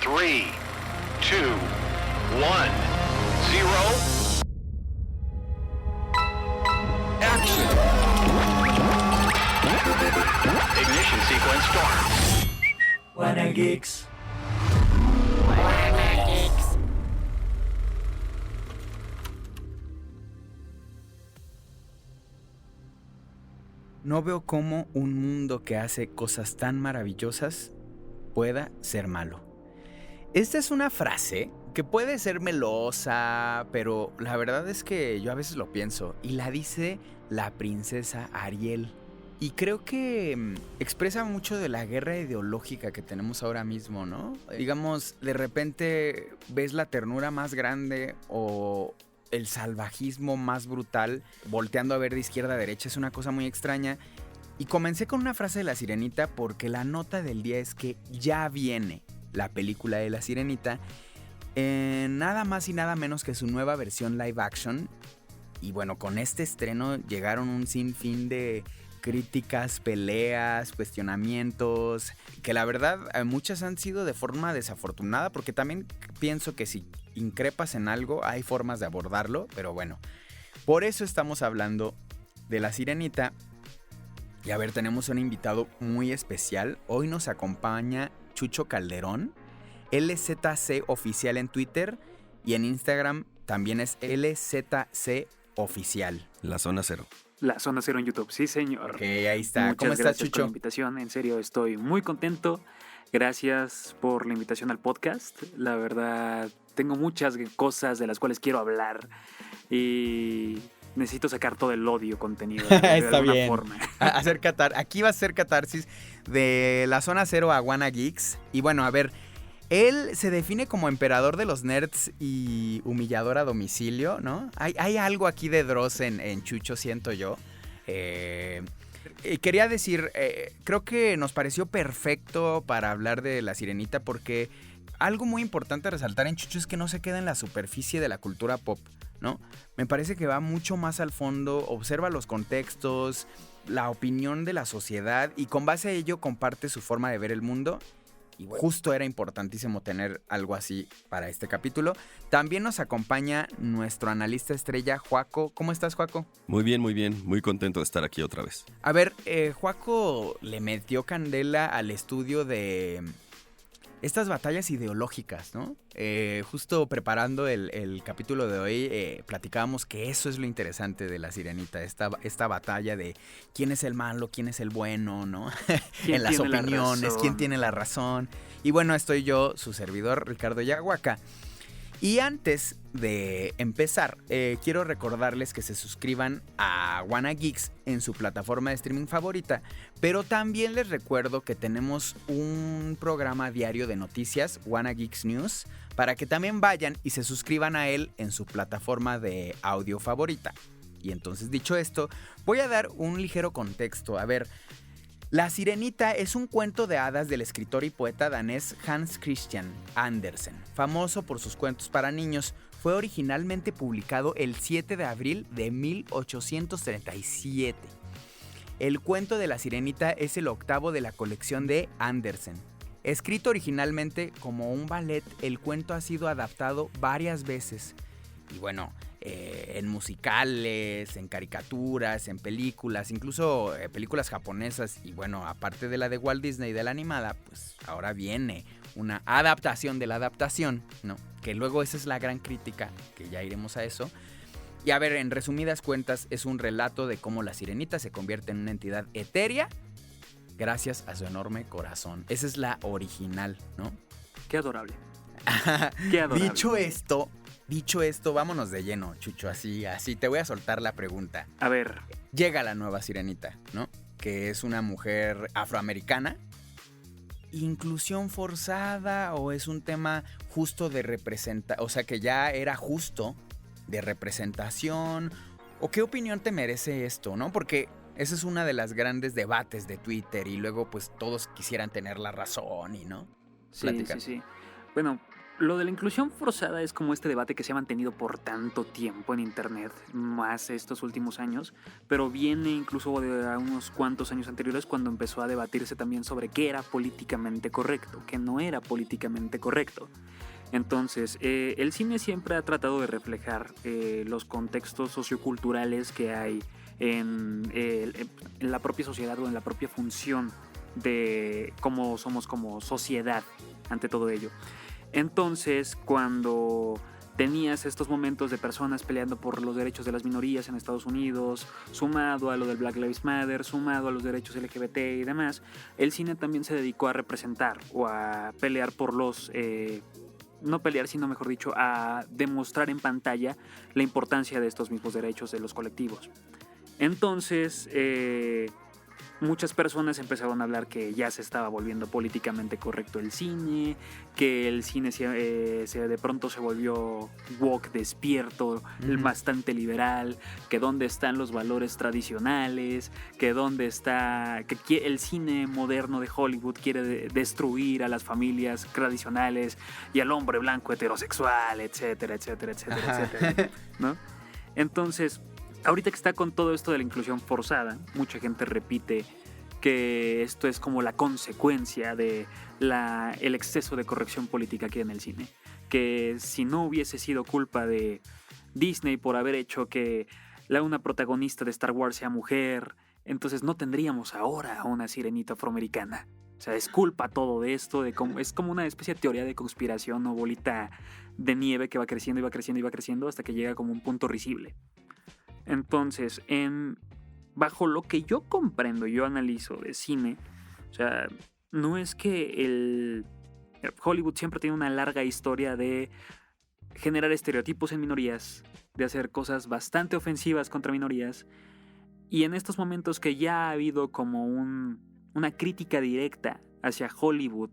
3, 2, 1, 0. Action! Ignition sequence start. Wanna Geeks. No veo cómo un mundo que hace cosas tan maravillosas pueda ser malo. Esta es una frase que puede ser melosa, pero la verdad es que yo a veces lo pienso, y la dice la princesa Ariel. Y creo que expresa mucho de la guerra ideológica que tenemos ahora mismo, ¿no? Digamos, de repente ves la ternura más grande o el salvajismo más brutal, volteando a ver de izquierda a derecha, es una cosa muy extraña. Y comencé con una frase de La Sirenita porque la nota del día es que ya viene la película de La Sirenita, nada más y nada menos que su nueva versión live action. Y bueno, con este estreno llegaron un sinfín de críticas, peleas, cuestionamientos, que la verdad muchas han sido de forma desafortunada, porque también pienso que si increpas en algo hay formas de abordarlo, pero bueno, por eso estamos hablando de La Sirenita. Y a ver, tenemos un invitado muy especial. Hoy nos acompaña Chucho Calderón, LZC Oficial en Twitter, y en Instagram también es LZC Oficial. La Zona Cero. La Zona Cero en YouTube, sí señor. Ok, ahí está. Muchas ¿Cómo estás, gracias por Chucho? la invitación, en serio estoy muy contento. Gracias por la invitación al podcast. La verdad, tengo muchas cosas de las cuales quiero hablar y necesito sacar todo el odio contenido de Está alguna bien. forma. Aquí va a ser catarsis de La Zona Cero a Wanna Geeks. Y bueno, a ver, él se define como emperador de los nerds y humillador a domicilio, ¿no? Hay algo aquí de Dross en Chucho, siento yo. Quería decir, creo que nos pareció perfecto para hablar de La Sirenita, porque algo muy importante a resaltar en Chucho es que no se queda en la superficie de la cultura pop, ¿no? Me parece que va mucho más al fondo, observa los contextos, la opinión de la sociedad, y con base a ello comparte su forma de ver el mundo. Y justo era importantísimo tener algo así para este capítulo. También nos acompaña nuestro analista estrella, Joaco. ¿Cómo estás, Joaco? Muy bien, muy contento de estar aquí otra vez. A ver, Joaco le metió candela al estudio de estas batallas ideológicas, ¿no? Justo preparando el capítulo de hoy, platicábamos que eso es lo interesante de La Sirenita, esta batalla de quién es el malo, quién es el bueno, ¿no? En las opiniones, quién tiene la razón. Y bueno, estoy yo, su servidor, Ricardo Yaguaca. Y antes de empezar, quiero recordarles que se suscriban a Wanna Geeks en su plataforma de streaming favorita, pero también les recuerdo que tenemos un programa diario de noticias, Wanna Geeks News, para que también vayan y se suscriban a él en su plataforma de audio favorita. Y entonces, dicho esto, voy a dar un ligero contexto. A ver, La Sirenita es un cuento de hadas del escritor y poeta danés Hans Christian Andersen, famoso por sus cuentos para niños. Fue originalmente publicado el 7 de abril de 1837. El cuento de La Sirenita es el octavo de la colección de Andersen. Escrito originalmente como un ballet, el cuento ha sido adaptado varias veces. Y bueno, en musicales, en caricaturas, en películas, incluso películas japonesas. Y bueno, aparte de la de Walt Disney, de la animada, pues ahora viene una adaptación de la adaptación, ¿no? Que luego esa es la gran crítica, que ya iremos a eso. Y a ver, en resumidas cuentas, es un relato de cómo la Sirenita se convierte en una entidad etérea gracias a su enorme corazón. Esa es la original, ¿no? Qué adorable. Qué adorable. Dicho esto, vámonos de lleno, Chucho, así, te voy a soltar la pregunta. A ver. Llega la nueva Sirenita, ¿no? Que es una mujer afroamericana. ¿Inclusión forzada o es un tema justo de representación? O sea, que ya era justo de representación. ¿O qué opinión te merece esto, no? Porque esa es una de las grandes debates de Twitter y luego pues todos quisieran tener la razón y, ¿no? Sí. Bueno, Lo de la inclusión forzada es como este debate que se ha mantenido por tanto tiempo en internet, más estos últimos años, pero viene incluso de unos cuantos años anteriores cuando empezó a debatirse también sobre qué era políticamente correcto, qué no era políticamente correcto. Entonces, el cine siempre ha tratado de reflejar los contextos socioculturales que hay en la propia sociedad o en la propia función de cómo somos como sociedad ante todo ello. Entonces, cuando tenías estos momentos de personas peleando por los derechos de las minorías en Estados Unidos, sumado a lo del Black Lives Matter, sumado a los derechos LGBT y demás, el cine también se dedicó a representar o a pelear por los... no pelear, sino mejor dicho, a demostrar en pantalla la importancia de estos mismos derechos de los colectivos. Entonces, muchas personas empezaron a hablar que ya se estaba volviendo políticamente correcto el cine, que el cine de pronto se volvió woke despierto, bastante liberal, que dónde están los valores tradicionales, que dónde está, que el cine moderno de Hollywood quiere destruir a las familias tradicionales y al hombre blanco heterosexual, etcétera, etcétera, etcétera, etcétera, ¿no? Entonces, ahorita que está con todo esto de la inclusión forzada, mucha gente repite que esto es como la consecuencia de el exceso de corrección política que hay en el cine. Que si no hubiese sido culpa de Disney por haber hecho que una protagonista de Star Wars sea mujer, entonces no tendríamos ahora a una sirenita afroamericana. O sea, es culpa todo de esto, es como una especie de teoría de conspiración o bolita de nieve que va creciendo y va creciendo y va creciendo hasta que llega como un punto risible. Entonces, bajo lo que yo comprendo, yo analizo de cine, o sea, no es que Hollywood siempre tiene una larga historia de generar estereotipos en minorías, de hacer cosas bastante ofensivas contra minorías, y en estos momentos que ya ha habido como una crítica directa hacia Hollywood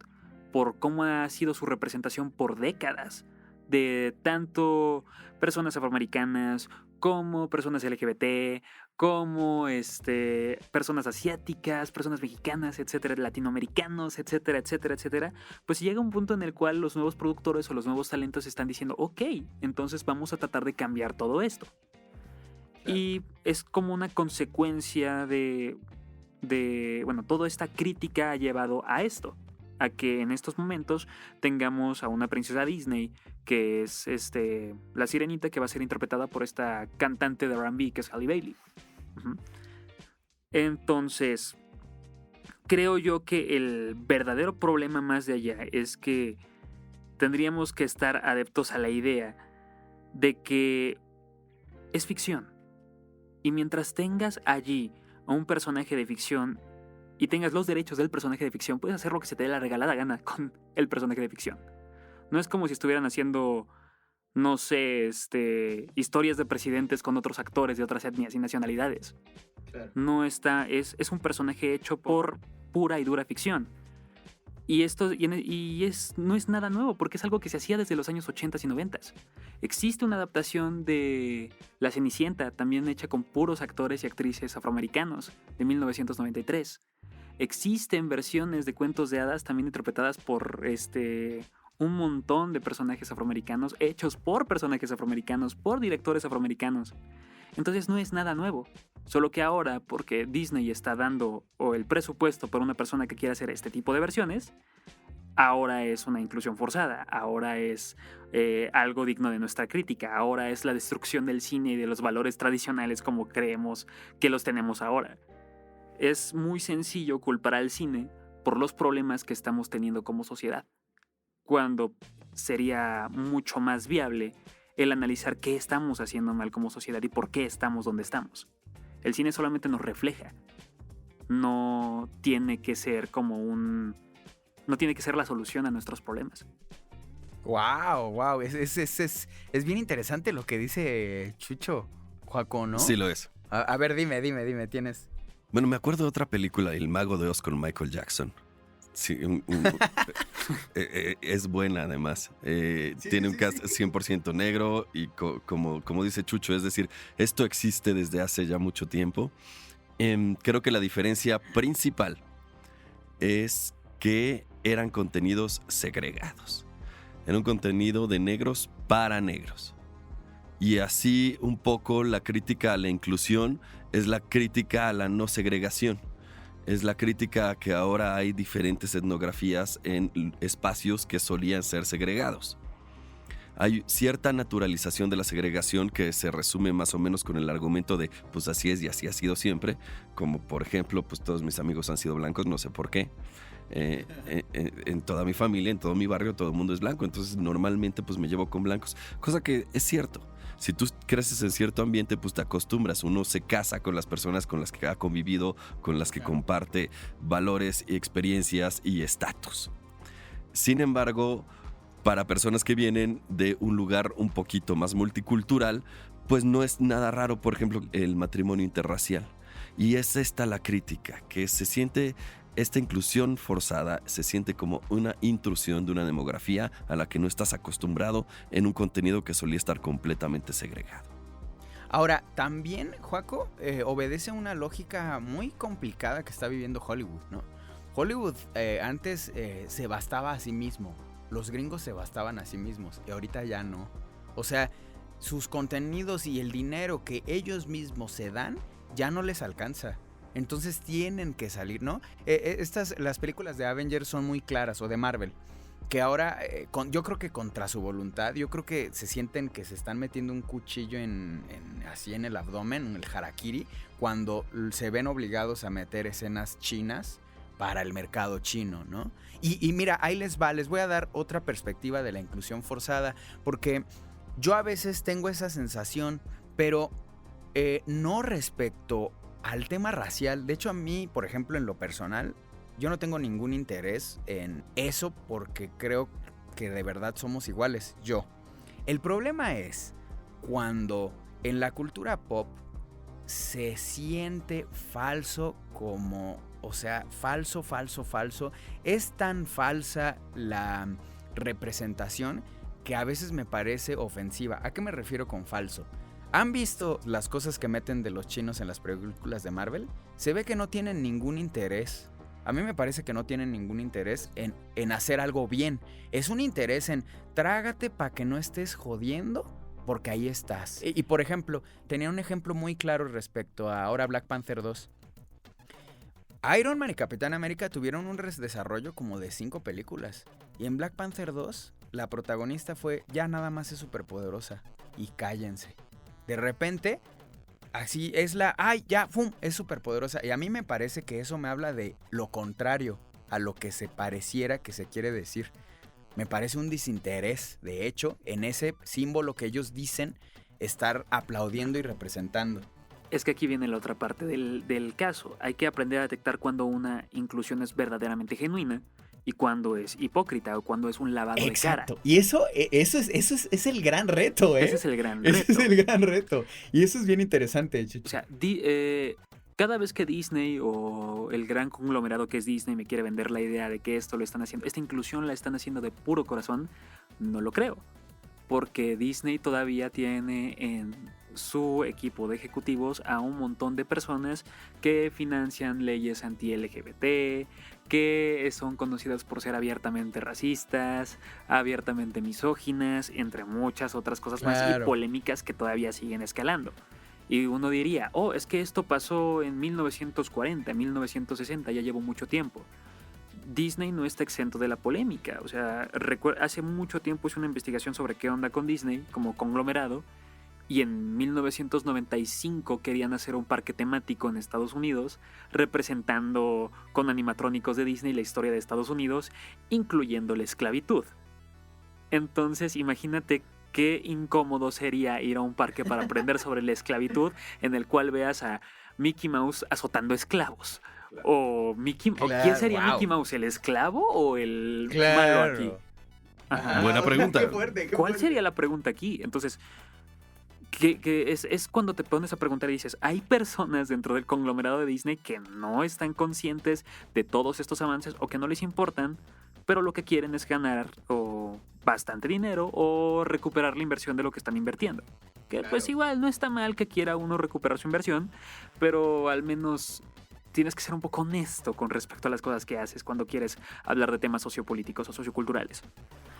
por cómo ha sido su representación por décadas, de tanto personas afroamericanas como personas LGBT, como personas asiáticas, personas mexicanas, etcétera, latinoamericanos, etcétera, etcétera, etcétera, pues llega un punto en el cual los nuevos productores o los nuevos talentos están diciendo, ok, entonces vamos a tratar de cambiar todo esto. Claro. Y es como una consecuencia bueno, toda esta crítica ha llevado a esto, a que en estos momentos tengamos a una princesa Disney que es la sirenita, que va a ser interpretada por esta cantante de R&B que es Halle Bailey. Uh-huh. Entonces, creo yo que el verdadero problema más de allá es que tendríamos que estar adeptos a la idea de que es ficción. Y mientras tengas allí a un personaje de ficción y tengas los derechos del personaje de ficción, puedes hacer lo que se te dé la regalada gana con el personaje de ficción. No es como si estuvieran haciendo, no sé, historias de presidentes con otros actores de otras etnias y nacionalidades. Claro. No está, es un personaje hecho por pura y dura ficción. Y esto no es nada nuevo, porque es algo que se hacía desde los años 80s y 90s. Existe una adaptación de La Cenicienta, también hecha con puros actores y actrices afroamericanos, de 1993. Existen versiones de cuentos de hadas también interpretadas por un montón de personajes afroamericanos, hechos por personajes afroamericanos, por directores afroamericanos. Entonces no es nada nuevo. Solo que ahora, porque Disney está dando el presupuesto por una persona que quiera hacer este tipo de versiones, ahora es una inclusión forzada, ahora es algo digno de nuestra crítica, ahora es la destrucción del cine y de los valores tradicionales como creemos que los tenemos ahora. Es muy sencillo culpar al cine por los problemas que estamos teniendo como sociedad, cuando sería mucho más viable el analizar qué estamos haciendo mal como sociedad y por qué estamos donde estamos. El cine solamente nos refleja. No tiene que ser no tiene que ser la solución a nuestros problemas. Wow. Es bien interesante lo que dice Chucho, Joaco, ¿no? Sí lo es. A ver, dime, tienes... Bueno, me acuerdo de otra película, El Mago de Oz con Michael Jackson. Sí, es buena además. Tiene un cast 100% negro y como dice Chucho, es decir, esto existe desde hace ya mucho tiempo. Creo que la diferencia principal es que eran contenidos segregados. en un contenido de negros para negros. Y así un poco la crítica a la inclusión es la crítica a la no segregación. Es la crítica a que ahora hay diferentes etnografías en espacios que solían ser segregados. Hay cierta naturalización de la segregación que se resume más o menos con el argumento de pues así es y así ha sido siempre, como por ejemplo pues todos mis amigos han sido blancos, no sé por qué. En toda mi familia, en todo mi barrio, todo el mundo es blanco, entonces normalmente pues me llevo con blancos, cosa que es cierto. Si tú creces en cierto ambiente, pues te acostumbras. Uno se casa con las personas con las que ha convivido, con las que comparte valores y experiencias y estatus. Sin embargo, para personas que vienen de un lugar un poquito más multicultural, pues no es nada raro, por ejemplo, el matrimonio interracial. Y es esta la crítica, que se siente esta inclusión forzada, se siente como una intrusión de una demografía a la que no estás acostumbrado en un contenido que solía estar completamente segregado. Ahora, también, Joaco, obedece a una lógica muy complicada que está viviendo Hollywood, ¿no? Hollywood antes se bastaba a sí mismo. Los gringos se bastaban a sí mismos y ahorita ya no. O sea, sus contenidos y el dinero que ellos mismos se dan ya no les alcanza. Entonces tienen que salir, ¿no? Las películas de Avengers son muy claras, o de Marvel, que ahora, yo creo que contra su voluntad, yo creo que se sienten que se están metiendo un cuchillo así en el abdomen, el harakiri, cuando se ven obligados a meter escenas chinas para el mercado chino, ¿no? Y mira, ahí les voy a dar otra perspectiva de la inclusión forzada, porque yo a veces tengo esa sensación, pero no respecto al tema racial. De hecho, a mí, por ejemplo, en lo personal, yo no tengo ningún interés en eso porque creo que de verdad somos iguales, yo. El problema es cuando en la cultura pop se siente falso como, o sea, falso. Es tan falsa la representación que a veces me parece ofensiva. ¿A qué me refiero con falso? ¿Han visto las cosas que meten de los chinos en las películas de Marvel? Se ve que no tienen ningún interés. A mí me parece que no tienen ningún interés en hacer algo bien. Es un interés en trágate para que no estés jodiendo, porque ahí estás. Y por ejemplo, tenía un ejemplo muy claro respecto a ahora Black Panther 2. Iron Man y Capitán América tuvieron un desarrollo como de 5 películas. Y en Black Panther 2, la protagonista fue ya nada más es superpoderosa. Y cállense. De repente, así es ¡ay, ya! ¡Fum! Es superpoderosa. Y a mí me parece que eso me habla de lo contrario a lo que se pareciera que se quiere decir. Me parece un desinterés, de hecho, en ese símbolo que ellos dicen estar aplaudiendo y representando. Es que aquí viene la otra parte del caso. Hay que aprender a detectar cuando una inclusión es verdaderamente genuina y cuando es hipócrita o cuando es un lavado de cara. Y eso es el gran reto, ¿eh? Ese es el gran reto. Ese es el gran reto. Y eso es bien interesante, Chucho. O sea, cada vez que Disney o el gran conglomerado que es Disney me quiere vender la idea de que esto lo están haciendo, esta inclusión la están haciendo de puro corazón, no lo creo. Porque Disney todavía tiene en su equipo de ejecutivos a un montón de personas que financian leyes anti-LGBT, que son conocidas por ser abiertamente racistas, abiertamente misóginas, entre muchas otras cosas más y polémicas que todavía siguen escalando. Y uno diría, es que esto pasó en 1940, 1960, ya llevo mucho tiempo. Disney no está exento de la polémica. O sea, hace mucho tiempo hice una investigación sobre qué onda con Disney como conglomerado. Y en 1995 querían hacer un parque temático en Estados Unidos, representando con animatrónicos de Disney la historia de Estados Unidos, incluyendo la esclavitud. Entonces, imagínate qué incómodo sería ir a un parque para aprender sobre la esclavitud, en el cual veas a Mickey Mouse azotando esclavos. O ¿quién sería Mickey Mouse? ¿El esclavo o el malo aquí? Ajá. Buena pregunta. Qué fuerte. ¿Cuál sería la pregunta aquí? Entonces, que es cuando te pones a preguntar y dices, hay personas dentro del conglomerado de Disney que no están conscientes de todos estos avances o que no les importan, pero lo que quieren es ganar o bastante dinero o recuperar la inversión de lo que están invirtiendo. Que pues igual no está mal que quiera uno recuperar su inversión, pero al menos tienes que ser un poco honesto con respecto a las cosas que haces cuando quieres hablar de temas sociopolíticos o socioculturales.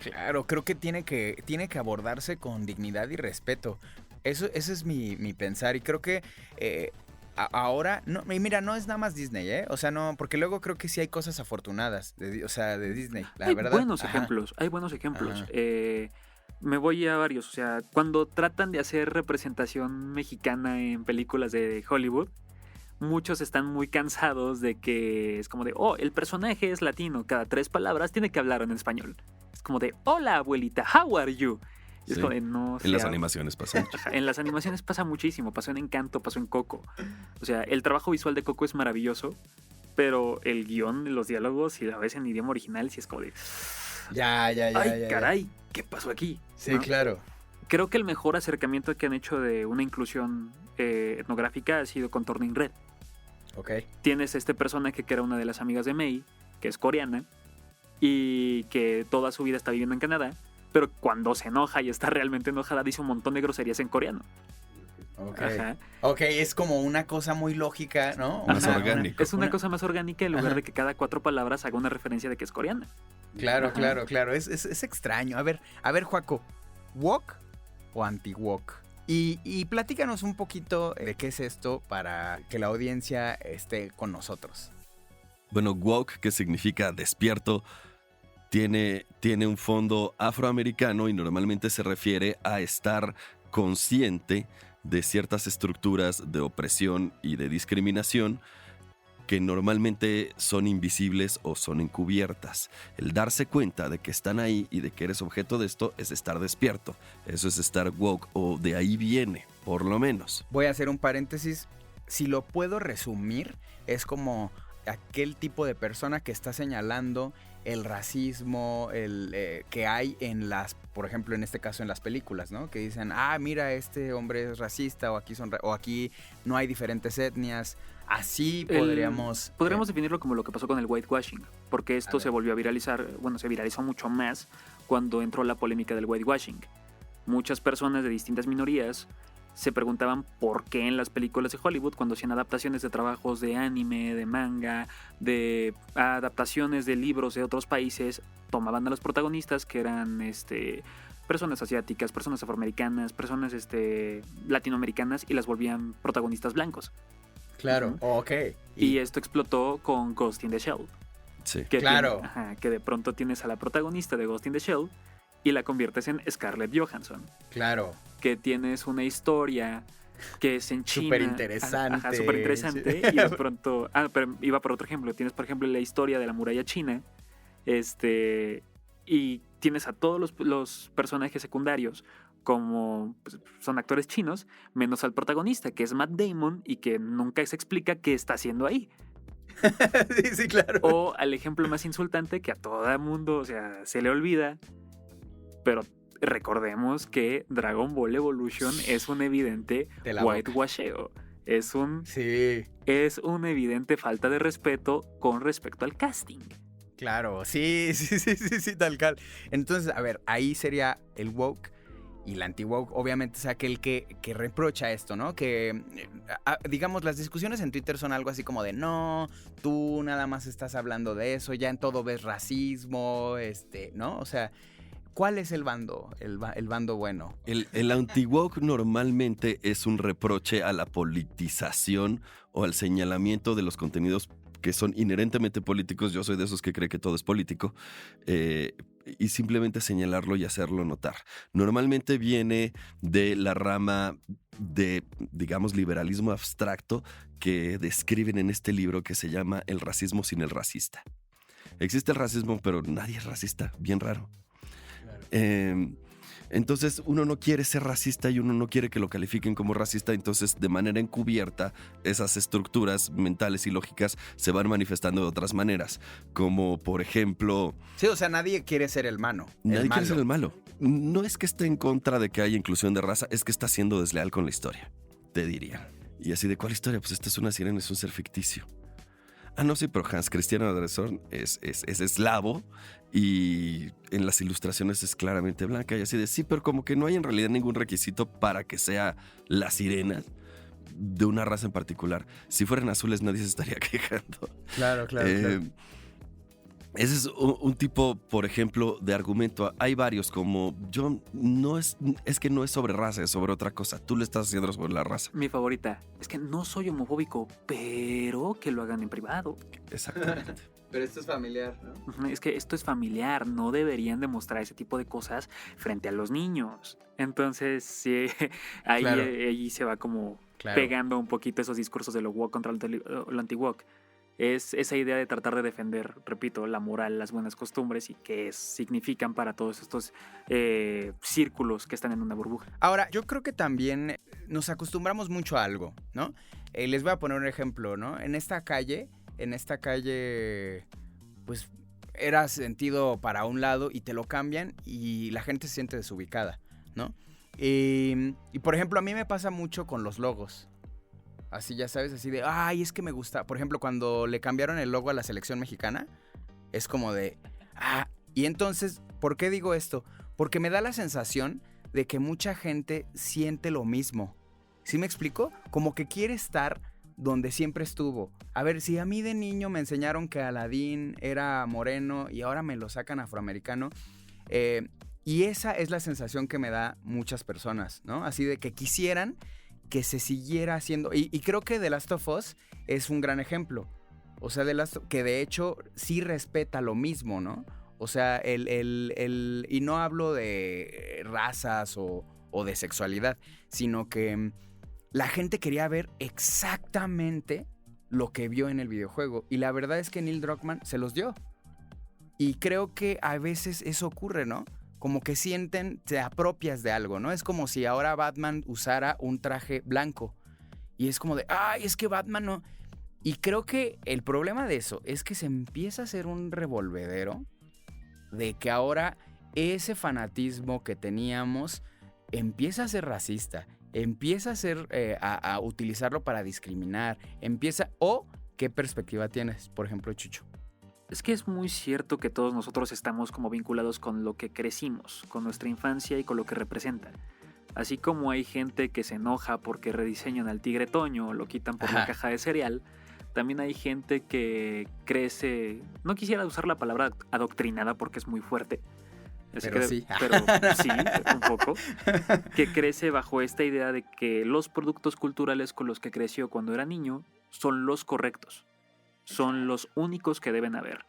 Claro, creo que tiene que abordarse con dignidad y respeto. Ese es mi pensar. Y creo que ahora, no, y mira, no es nada más Disney, ¿eh? O sea, no, porque luego creo que sí hay cosas afortunadas, de Disney, la Hay verdad. buenos Ajá. ejemplos, hay buenos ejemplos. Ajá. Me voy a varios, o sea, cuando tratan de hacer representación mexicana en películas de Hollywood, muchos están muy cansados de que es como de, oh, el personaje es latino, cada 3 palabras tiene que hablar en español. Es como de, hola abuelita, how are you? Y es Sí. como de, no. En las sea- animaciones pasa mucho. En las animaciones pasa muchísimo, pasó en Encanto, pasó en Coco. O sea, el trabajo visual de Coco es maravilloso, pero el guión, los diálogos, si la ves en idioma original, sí es como de, Ya. ay, caray, ¿qué pasó aquí? Sí, ¿No? claro. Creo que el mejor acercamiento que han hecho de una inclusión etnográfica ha sido con Turning Red. Ok. Tienes este personaje que era una de las amigas de Mei, que es coreana, y que toda su vida está viviendo en Canadá, pero cuando se enoja y está realmente enojada, dice un montón de groserías en coreano. Ok. Ajá. Ok, es como una cosa muy lógica, ¿no? Más Ajá, orgánico. Es una cosa más orgánica en lugar Ajá. de que cada 4 palabras haga una referencia de que es coreana. Claro, Ajá. claro. Es extraño. A ver, Joaco, ¿woke o anti-woke? Y platícanos un poquito de qué es esto para que la audiencia esté con nosotros. Bueno, woke, que significa despierto, tiene un fondo afroamericano y normalmente se refiere a estar consciente de ciertas estructuras de opresión y de discriminación que normalmente son invisibles o son encubiertas. El darse cuenta de que están ahí y de que eres objeto de esto es estar despierto. Eso es estar woke, o de ahí viene, por lo menos. Voy a hacer un paréntesis. Si lo puedo resumir, es como aquel tipo de persona que está señalando el racismo que hay en las, por ejemplo, en este caso en las películas, ¿no? Que dicen, mira, este hombre es racista, o aquí no hay diferentes etnias. Así podríamos... Podríamos definirlo como lo que pasó con el whitewashing, porque esto ver. se volvió a viralizar, bueno, se viralizó mucho más cuando entró la polémica del whitewashing. Muchas personas de distintas minorías se preguntaban por qué en las películas de Hollywood, cuando hacían adaptaciones de trabajos de anime, de manga, de adaptaciones de libros de otros países, tomaban a los protagonistas que eran personas asiáticas, personas afroamericanas, personas latinoamericanas, y las volvían protagonistas blancos. Claro, ok. Y esto explotó con Ghost in the Shell. Sí. Que Claro. que de pronto tienes a la protagonista de Ghost in the Shell y la conviertes en Scarlett Johansson. Claro. Que tienes una historia que es en China. Superinteresante. Ajá, súper interesante. Y de pronto... pero iba por otro ejemplo. Tienes, por ejemplo, la historia de la muralla china. Y tienes a todos los personajes secundarios como pues, son actores chinos, menos al protagonista, que es Matt Damon, y que nunca se explica qué está haciendo ahí. Sí, claro. O al ejemplo más insultante que a todo el mundo, o sea, se le olvida. Pero recordemos que Dragon Ball Evolution es un evidente De la boca. whitewasheo. Es Sí, una evidente falta de respeto con respecto al casting. claro. Sí, tal cual. Entonces, a ver, ahí sería el woke. Y el anti-woke, obviamente, es aquel que reprocha esto, ¿no? Que, digamos, las discusiones en Twitter son algo así como de, no, tú nada más estás hablando de eso, ya en todo ves racismo, ¿no? O sea, ¿cuál es el bando, el bando bueno? El anti-woke normalmente es un reproche a la politización o al señalamiento de los contenidos que son inherentemente políticos. Yo soy de esos que cree que todo es político, y simplemente señalarlo y hacerlo notar. Normalmente viene de la rama de, digamos, liberalismo abstracto que describen en este libro que se llama El racismo sin el racista. Existe el racismo, pero nadie es racista, bien raro. Entonces uno no quiere ser racista y uno no quiere que lo califiquen como racista, entonces de manera encubierta esas estructuras mentales y lógicas se van manifestando de otras maneras, como por ejemplo... Sí, o sea, nadie quiere ser el malo. Nadie quiere ser el malo. No es que esté en contra de que haya inclusión de raza, es que está siendo desleal con la historia, te diría. Y así, ¿de cuál historia? Pues esta es una sirena, es un ser ficticio. No, sí, pero Hans Christian Andersen es eslavo y en las ilustraciones es claramente blanca y así de sí, pero como que no hay en realidad ningún requisito para que sea la sirena. de una raza en particular. Si fueran azules nadie se estaría quejando. Claro. Ese es un tipo, por ejemplo, de argumento. Hay varios, como es que no es sobre raza, es sobre otra cosa. Tú le estás haciendo sobre la raza. Mi favorita es que no soy homofóbico, pero que lo hagan en privado. Exactamente. Pero esto es familiar, ¿no? Es que esto es familiar, no deberían demostrar ese tipo de cosas frente a los niños. Entonces, sí, ahí, Claro. ahí se va como Claro. pegando un poquito esos discursos de lo woke contra lo anti-woke. Es esa idea de tratar de defender, repito, la moral, las buenas costumbres y qué significan para todos estos círculos que están en una burbuja. Ahora, yo creo que también nos acostumbramos mucho a algo, ¿no? Les voy a poner un ejemplo, ¿no? En esta calle, pues era sentido para un lado y te lo cambian y la gente se siente desubicada, ¿no? Y por ejemplo, a mí me pasa mucho con los logos. Así, ya sabes, así de, ay, es que me gusta. Por ejemplo, cuando le cambiaron el logo a la selección mexicana, es como de, y entonces, ¿por qué digo esto? Porque me da la sensación de que mucha gente siente lo mismo. ¿Sí me explico? Como que quiere estar donde siempre estuvo. A ver, si a mí de niño me enseñaron que Aladín era moreno y ahora me lo sacan afroamericano, y esa es la sensación que me da muchas personas, ¿no? Así de que quisieran que se siguiera haciendo. Y creo que The Last of Us es un gran ejemplo. O sea, que de hecho sí respeta lo mismo, ¿no? O sea, y no hablo de razas o de sexualidad, sino que la gente quería ver exactamente lo que vio en el videojuego. Y la verdad es que Neil Druckmann se los dio. Y creo que a veces eso ocurre, ¿no? Como que te apropias de algo, ¿no? Es como si ahora Batman usara un traje blanco. Y es como de, ay, es que Batman no. Y creo que el problema de eso es que se empieza a hacer un revolvedero de que ahora ese fanatismo que teníamos empieza a ser racista, empieza a ser, a utilizarlo para discriminar, ¿o qué perspectiva tienes, por ejemplo, Chucho? Es que es muy cierto que todos nosotros estamos como vinculados con lo que crecimos, con nuestra infancia y con lo que representa. Así como hay gente que se enoja porque rediseñan al Tigre Toño o lo quitan por la caja de cereal, también hay gente que crece, no quisiera usar la palabra adoctrinada porque es muy fuerte, Pero sí. pero sí, un poco, que crece bajo esta idea de que los productos culturales con los que creció cuando era niño son los correctos. Son los únicos que deben haber.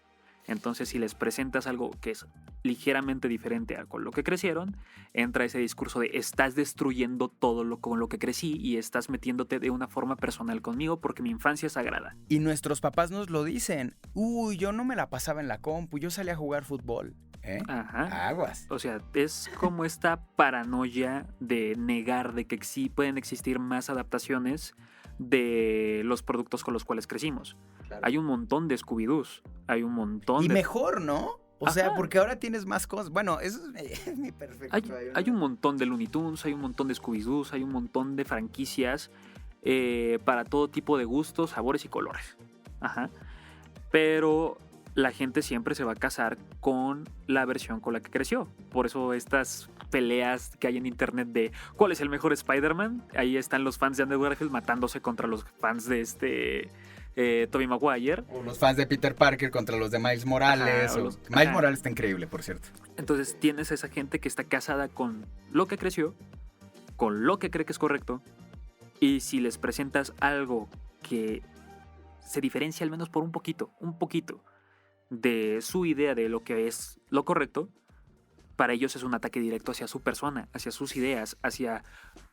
Entonces, si les presentas algo que es ligeramente diferente a con lo que crecieron, entra ese discurso de estás destruyendo todo con lo que crecí y estás metiéndote de una forma personal conmigo porque mi infancia es sagrada. Y nuestros papás nos lo dicen. Uy, yo no me la pasaba en la compu, yo salía a jugar fútbol. Ajá. Aguas. O sea, es como esta paranoia de negar de que sí pueden existir más adaptaciones de los productos con los cuales crecimos. Claro. Hay un montón de Scooby-Doos, hay un montón y de... mejor, ¿no? O sea, porque ahora tienes más cosas. Bueno, eso es mi perfecto. Hay un montón de Looney Tunes, hay un montón de Scooby-Doos, hay un montón de franquicias para todo tipo de gustos, sabores y colores. Ajá. Pero la gente siempre se va a casar con la versión con la que creció. Por eso estas peleas que hay en internet de ¿cuál es el mejor Spider-Man? Ahí están los fans de Andrew Garfield matándose contra los fans de Tobey Maguire. O los fans de Peter Parker contra los de Miles Morales. Ajá, Miles Morales está increíble, por cierto. Entonces tienes a esa gente que está casada con lo que creció, con lo que cree que es correcto, y si les presentas algo que se diferencia al menos por un poquito de su idea de lo que es lo correcto, para ellos es un ataque directo hacia su persona, hacia sus ideas, hacia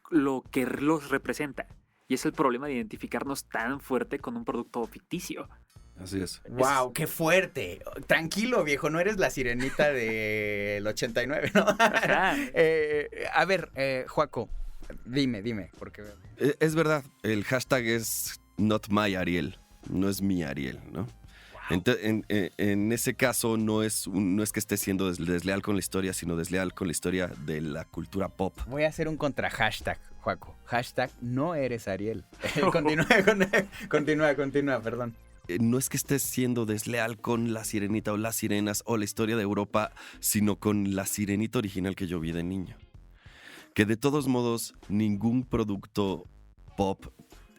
lo que los representa. Y es el problema de identificarnos tan fuerte con un producto ficticio. Así es. ¡Wow! ¡Qué fuerte! Tranquilo, viejo, no eres la sirenita del 89, ¿no? A ver, Joaco, dime, porque... Es verdad, el hashtag es not my Ariel, no es mi Ariel, ¿no? En ese caso no es que esté siendo desleal con la historia, sino desleal con la historia de la cultura pop. Voy a hacer un contra hashtag, Joaco. Hashtag no eres Ariel. Continúa, perdón. No es que estés siendo desleal con la sirenita o las sirenas o la historia de Europa, sino con la sirenita original que yo vi de niño. Que de todos modos, ningún producto pop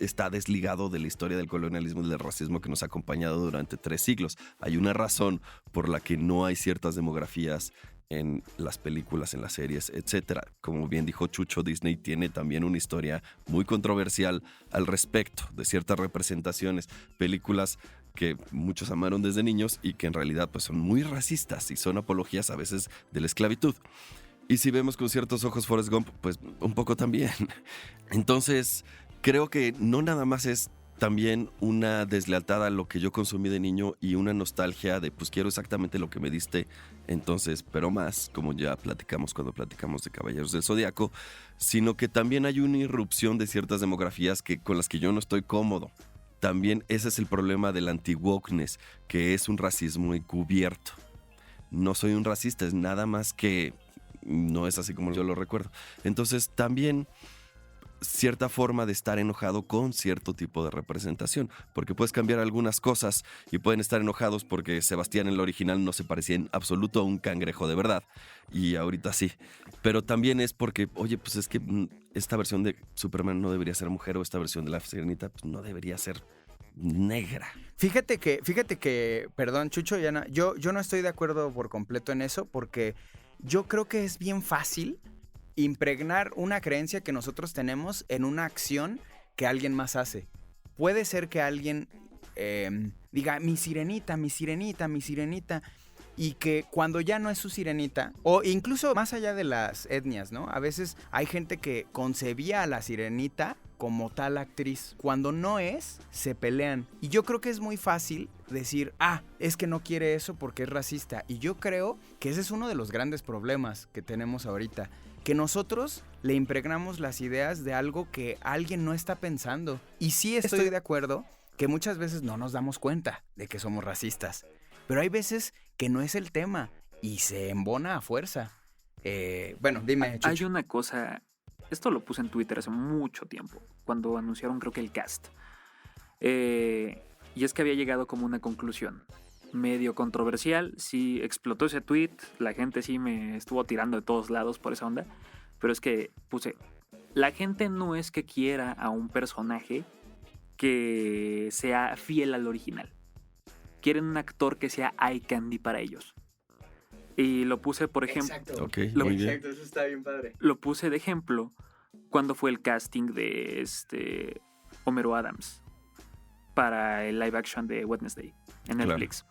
está desligado de la historia del colonialismo y del racismo que nos ha acompañado durante 3 siglos. Hay una razón por la que no hay ciertas demografías en las películas, en las series, etcétera. Como bien dijo Chucho, Disney tiene también una historia muy controversial al respecto de ciertas representaciones, películas que muchos amaron desde niños y que en realidad pues, son muy racistas y son apologías a veces de la esclavitud. Y si vemos con ciertos ojos Forrest Gump, pues un poco también. Entonces, creo que no nada más es también una deslealtad a lo que yo consumí de niño y una nostalgia de pues quiero exactamente lo que me diste entonces, pero más, como ya platicamos cuando platicamos de Caballeros del Zodiaco, sino que también hay una irrupción de ciertas demografías con las que yo no estoy cómodo. También ese es el problema del anti-wokeness, que es un racismo encubierto. No soy un racista, es nada más que no es así como yo lo recuerdo. Entonces también cierta forma de estar enojado con cierto tipo de representación, porque puedes cambiar algunas cosas y pueden estar enojados porque Sebastián en el original no se parecía en absoluto a un cangrejo de verdad y ahorita sí, pero también es porque, oye, pues es que esta versión de Superman no debería ser mujer o esta versión de la Sirenita pues no debería ser negra. Fíjate que, perdón, Chucho, yo no estoy de acuerdo por completo en eso, porque yo creo que es bien fácil impregnar una creencia que nosotros tenemos en una acción que alguien más hace. Puede ser que alguien diga, mi sirenita, mi sirenita, mi sirenita, y que cuando ya no es su sirenita, o incluso más allá de las etnias, ¿no? A veces hay gente que concebía a la sirenita como tal actriz. Cuando no es, se pelean. Y yo creo que es muy fácil decir, es que no quiere eso porque es racista. Y yo creo que ese es uno de los grandes problemas que tenemos ahorita. Que nosotros le impregnamos las ideas de algo que alguien no está pensando. Y sí estoy de acuerdo que muchas veces no nos damos cuenta de que somos racistas. Pero hay veces que no es el tema y se embona a fuerza. Bueno, dime, Chucho. Hay una cosa, esto lo puse en Twitter hace mucho tiempo, cuando anunciaron creo que el cast. Y es que había llegado como una conclusión medio controversial. Sí explotó ese tweet, la gente sí me estuvo tirando de todos lados por esa onda, pero es que puse, la gente no es que quiera a un personaje que sea fiel al original, quieren un actor que sea eye candy para ellos. Y lo puse por ejemplo, Exacto. Okay, Lo- muy bien. Exacto, eso está bien padre. lo puse de ejemplo cuando fue el casting de Homero Adams para el live action de Wednesday en Netflix.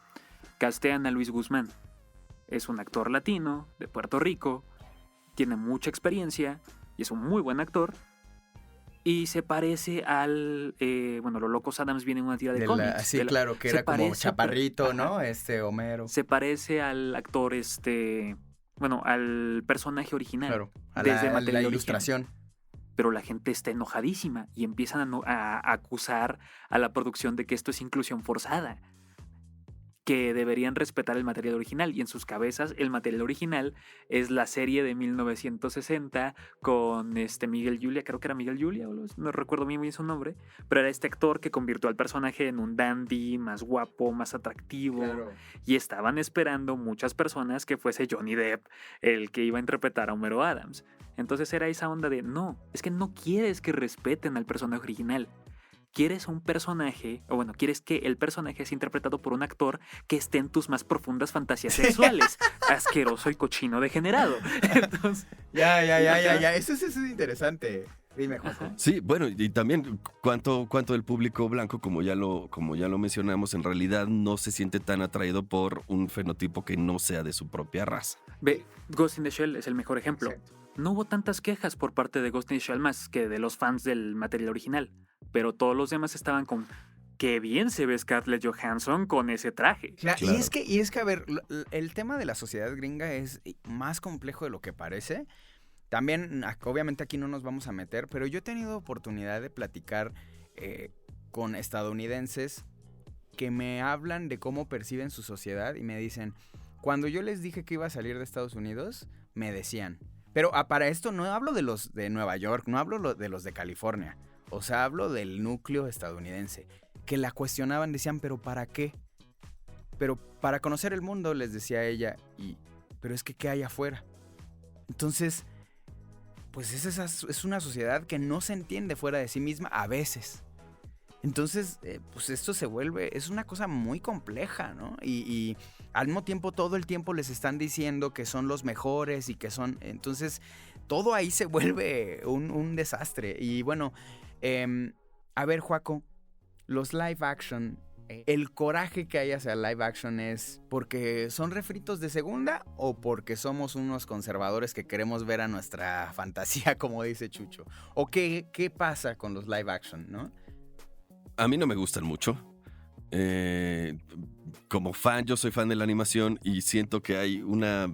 Castean a Luis Guzmán. Es un actor latino de Puerto Rico, tiene mucha experiencia y es un muy buen actor. Y se parece al... los Locos Adams vienen en una tira de cómics. Sí, claro, que se era como parece, chaparrito, pero- ¿no? ajá. Homero. Se parece al actor, al personaje original. Claro, a desde la material original. ilustración. Pero la gente está enojadísima y empiezan a acusar a la producción de que esto es inclusión forzada, que deberían respetar el material original, y en sus cabezas el material original es la serie de 1960 con Miguel Yulia, creo que era Miguel Yulia, no recuerdo bien su nombre, pero era este actor que convirtió al personaje en un dandy, más guapo, más atractivo, Claro. y estaban esperando muchas personas que fuese Johnny Depp el que iba a interpretar a Homero Adams. Entonces era esa onda de, no, es que no quieres que respeten al personaje original. Quieres un personaje, quieres que el personaje sea interpretado por un actor que esté en tus más profundas fantasías sexuales. Asqueroso y cochino degenerado. Entonces, Ya. Eso es interesante. Dime, Juanjo. Sí, bueno, y también cuánto del público blanco, como ya lo mencionamos, en realidad no se siente tan atraído por un fenotipo que no sea de su propia raza. ve, Ghost in the Shell es el mejor ejemplo. Exacto. No hubo tantas quejas por parte de Ghost in the Shell más que de los fans del material original, pero todos los demás estaban con qué bien se ve Scarlett Johansson con ese traje. Claro. Claro. Y es que, a ver, el tema de la sociedad gringa es más complejo de lo que parece. También, obviamente aquí no nos vamos a meter, pero yo he tenido oportunidad de platicar con estadounidenses que me hablan de cómo perciben su sociedad y me dicen, cuando yo les dije que iba a salir de Estados Unidos, me decían, pero para esto no hablo de los de Nueva York, no hablo de los de California, o sea, hablo del núcleo estadounidense, que la cuestionaban, decían, ¿pero para qué? Pero para conocer el mundo, les decía ella, pero es que ¿qué hay afuera? Entonces, pues es una sociedad que no se entiende fuera de sí misma a veces. Entonces, pues esto es una cosa muy compleja, ¿no? Y al mismo tiempo, todo el tiempo les están diciendo que son los mejores y que son... Entonces, todo ahí se vuelve un desastre. Y bueno, a ver, Joaco, los live action, ¿el coraje que hay hacia live action es porque son refritos de segunda o porque somos unos conservadores que queremos ver a nuestra fantasía, como dice Chucho? ¿O qué pasa con los live action, no? A mí no me gustan mucho. Como fan, yo soy fan de la animación y siento que hay una...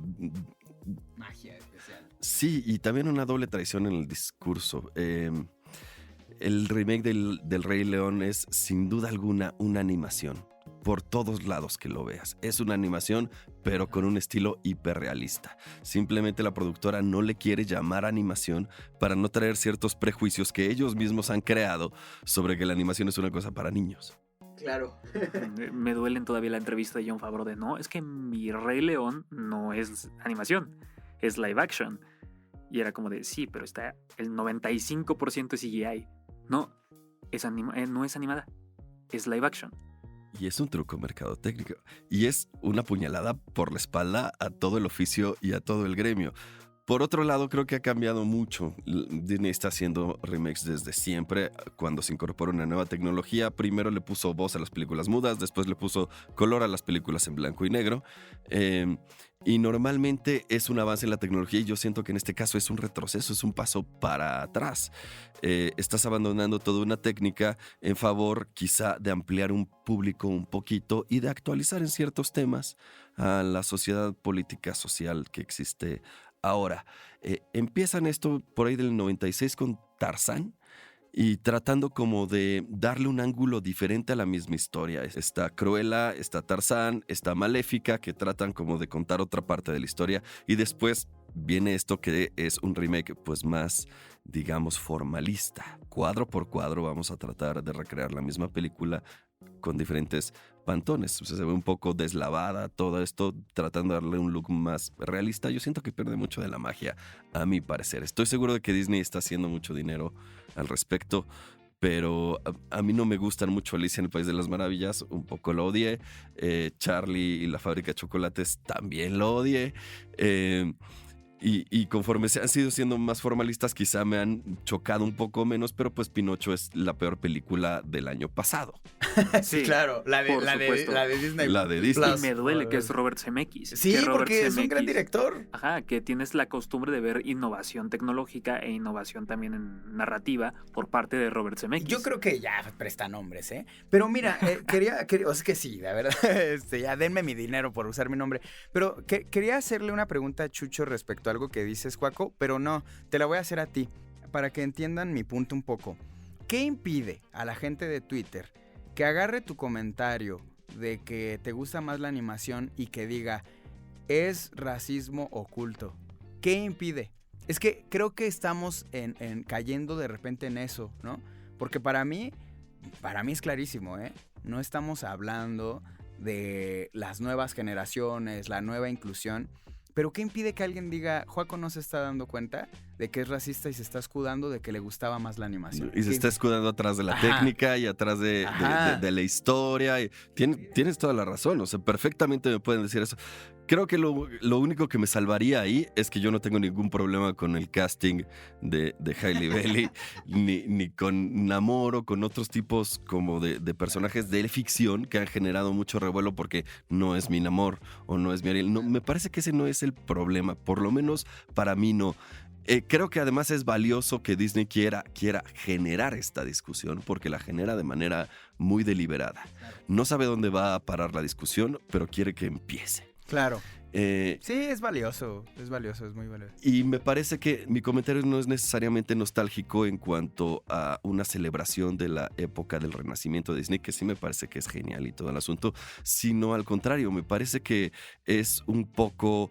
Magia especial. Sí, y también una doble traición en el discurso. El remake del Rey León es sin duda alguna una animación. Por todos lados que lo veas. Es una animación, pero con un estilo hiperrealista. Simplemente la productora no le quiere llamar animación para no traer ciertos prejuicios que ellos mismos han creado sobre que la animación es una cosa para niños. Claro. Me duelen todavía la entrevista de Jon Favreau de no, es que mi Rey León no es animación, es live action. Y era como de, sí, pero está el 95% de CGI. No, no es animada, es live action. Y es un truco mercadotécnico. Y es una puñalada por la espalda a todo el oficio y a todo el gremio. Por otro lado, creo que ha cambiado mucho. Disney está haciendo remakes desde siempre. Cuando se incorporó una nueva tecnología, primero le puso voz a las películas mudas, después le puso color a las películas en blanco y negro. Y normalmente es un avance en la tecnología y yo siento que en este caso es un retroceso, es un paso para atrás. Estás abandonando toda una técnica en favor quizá de ampliar un público un poquito y de actualizar en ciertos temas a la sociedad política social que existe ahora. Empiezan esto por ahí del 96 con Tarzán y tratando como de darle un ángulo diferente a la misma historia. Está Cruella, está Tarzán, está Maléfica, que tratan como de contar otra parte de la historia. Y después viene esto que es un remake pues más, digamos, formalista. Cuadro por cuadro vamos a tratar de recrear la misma película con diferentes pantones. O sea, se ve un poco deslavada todo esto, tratando de darle un look más realista. Yo siento que pierde mucho de la magia, a mi parecer. Estoy seguro de que Disney está haciendo mucho dinero al respecto, pero a mí no me gustan mucho Alicia en el País de las Maravillas, un poco lo odié. Charlie y la Fábrica de Chocolates también lo odié. Y conforme se han sido siendo más formalistas, quizá me han chocado un poco menos, pero pues Pinocho es la peor película del año pasado. Sí, claro, la de Disney. La de Disney. Y me duele que es Robert Zemeckis. Sí, que Robert porque es un gran Zemeckis- director. Ajá, que tienes la costumbre de ver innovación tecnológica e innovación también en narrativa por parte de Robert Zemeckis. Yo creo que ya presta nombres, ¿eh? Pero mira, o sea, que sí, la verdad, ya denme mi dinero por usar mi nombre. Pero quería hacerle una pregunta a Chucho respecto a algo que dices, Joaco, pero no, te la voy a hacer a ti, para que entiendan mi punto un poco. ¿Qué impide a la gente de Twitter que agarre tu comentario de que te gusta más la animación y que diga, es racismo oculto? ¿Qué impide? Es que creo que estamos cayendo de repente en eso, ¿no? Porque para mí es clarísimo, ¿eh? No estamos hablando de las nuevas generaciones, la nueva inclusión. Pero ¿qué impide que alguien diga, Joaco no se está dando cuenta de que es racista y se está escudando de que le gustaba más la animación? Y se está escudando atrás de la técnica y atrás de la historia. Y tienes toda la razón, o sea, perfectamente me pueden decir eso. Creo que lo único que me salvaría ahí es que yo no tengo ningún problema con el casting de Hailey Bailey, ni con Namor o con otros tipos como de personajes de ficción que han generado mucho revuelo porque no es mi Namor o no es mi Ariel. No, me parece que ese no es el problema, por lo menos para mí no. Creo que además es valioso que Disney quiera generar esta discusión porque la genera de manera muy deliberada. No sabe dónde va a parar la discusión, pero quiere que empiece. Claro. Sí, es valioso, es muy valioso. Y me parece que mi comentario no es necesariamente nostálgico en cuanto a una celebración de la época del renacimiento de Disney, que sí me parece que es genial y todo el asunto, sino al contrario, me parece que es un poco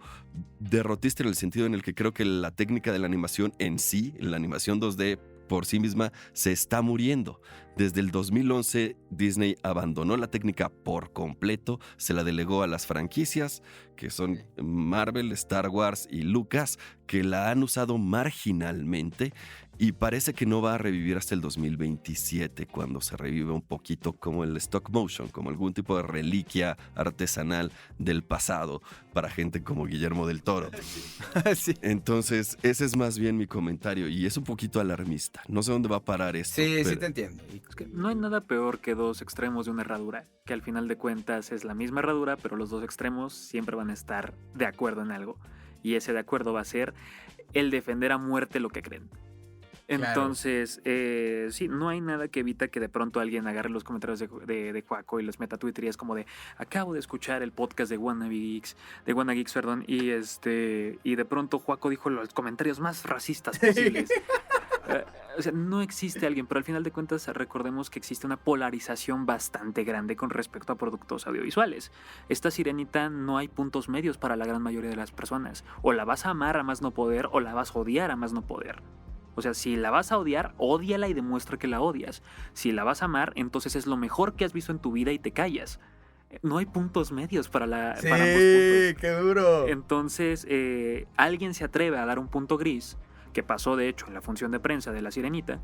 derrotista en el sentido en el que creo que la técnica de la animación en sí, la animación 2D por sí misma, se está muriendo. Desde el 2011, Disney abandonó la técnica por completo, se la delegó a las franquicias, que son Marvel, Star Wars y Lucas, que la han usado marginalmente Y parece que no va a revivir hasta el 2027, cuando se revive un poquito como el stop motion, como algún tipo de reliquia artesanal del pasado para gente como Guillermo del Toro. Sí. Entonces, ese es más bien mi comentario y es un poquito alarmista. No sé dónde va a parar esto. Sí, sí pero- te entiendo. Es que no hay nada peor que dos extremos de una herradura, que al final de cuentas es la misma herradura, pero los dos extremos siempre van a estar de acuerdo en algo. Y ese de acuerdo va a ser el defender a muerte lo que creen. Entonces, sí, no hay nada que evita que de pronto alguien agarre los comentarios de Juaco y los meta a Twitter y es como de, acabo de escuchar el podcast de WannaGeeks, perdón, y de pronto Juaco dijo los comentarios más racistas posibles. O sea, no existe alguien, pero al final de cuentas recordemos que existe una polarización bastante grande con respecto a productos audiovisuales. Esta Sirenita no hay puntos medios para la gran mayoría de las personas. O la vas a amar a más no poder o la vas a odiar a más no poder. O sea, si la vas a odiar, ódiala y demuestra que la odias. Si la vas a amar, entonces es lo mejor que has visto en tu vida y te callas. No hay puntos medios para ambos puntos. qué duro. Entonces, alguien se atreve a dar un punto gris, que pasó de hecho en la función de prensa de La Sirenita.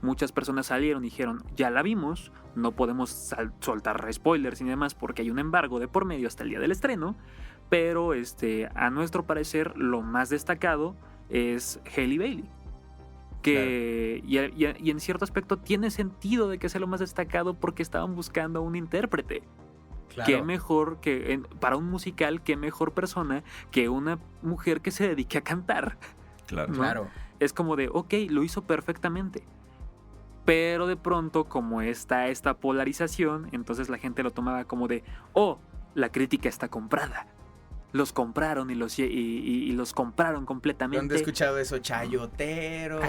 Muchas personas salieron y dijeron, ya la vimos, no podemos soltar spoilers y demás porque hay un embargo de por medio hasta el día del estreno, pero a nuestro parecer lo más destacado es Halle Bailey. Que, claro. y en cierto aspecto tiene sentido de que sea lo más destacado porque estaban buscando a un intérprete. Claro. Qué mejor que para un musical, qué mejor persona que una mujer que se dedique a cantar. Claro. ¿No? Claro. Es como de, ok, lo hizo perfectamente. Pero de pronto, como está esta polarización, entonces la gente lo tomaba como de, oh, la crítica está comprada. Los compraron y los compraron completamente. ¿Dónde he escuchado eso? Chayoteros.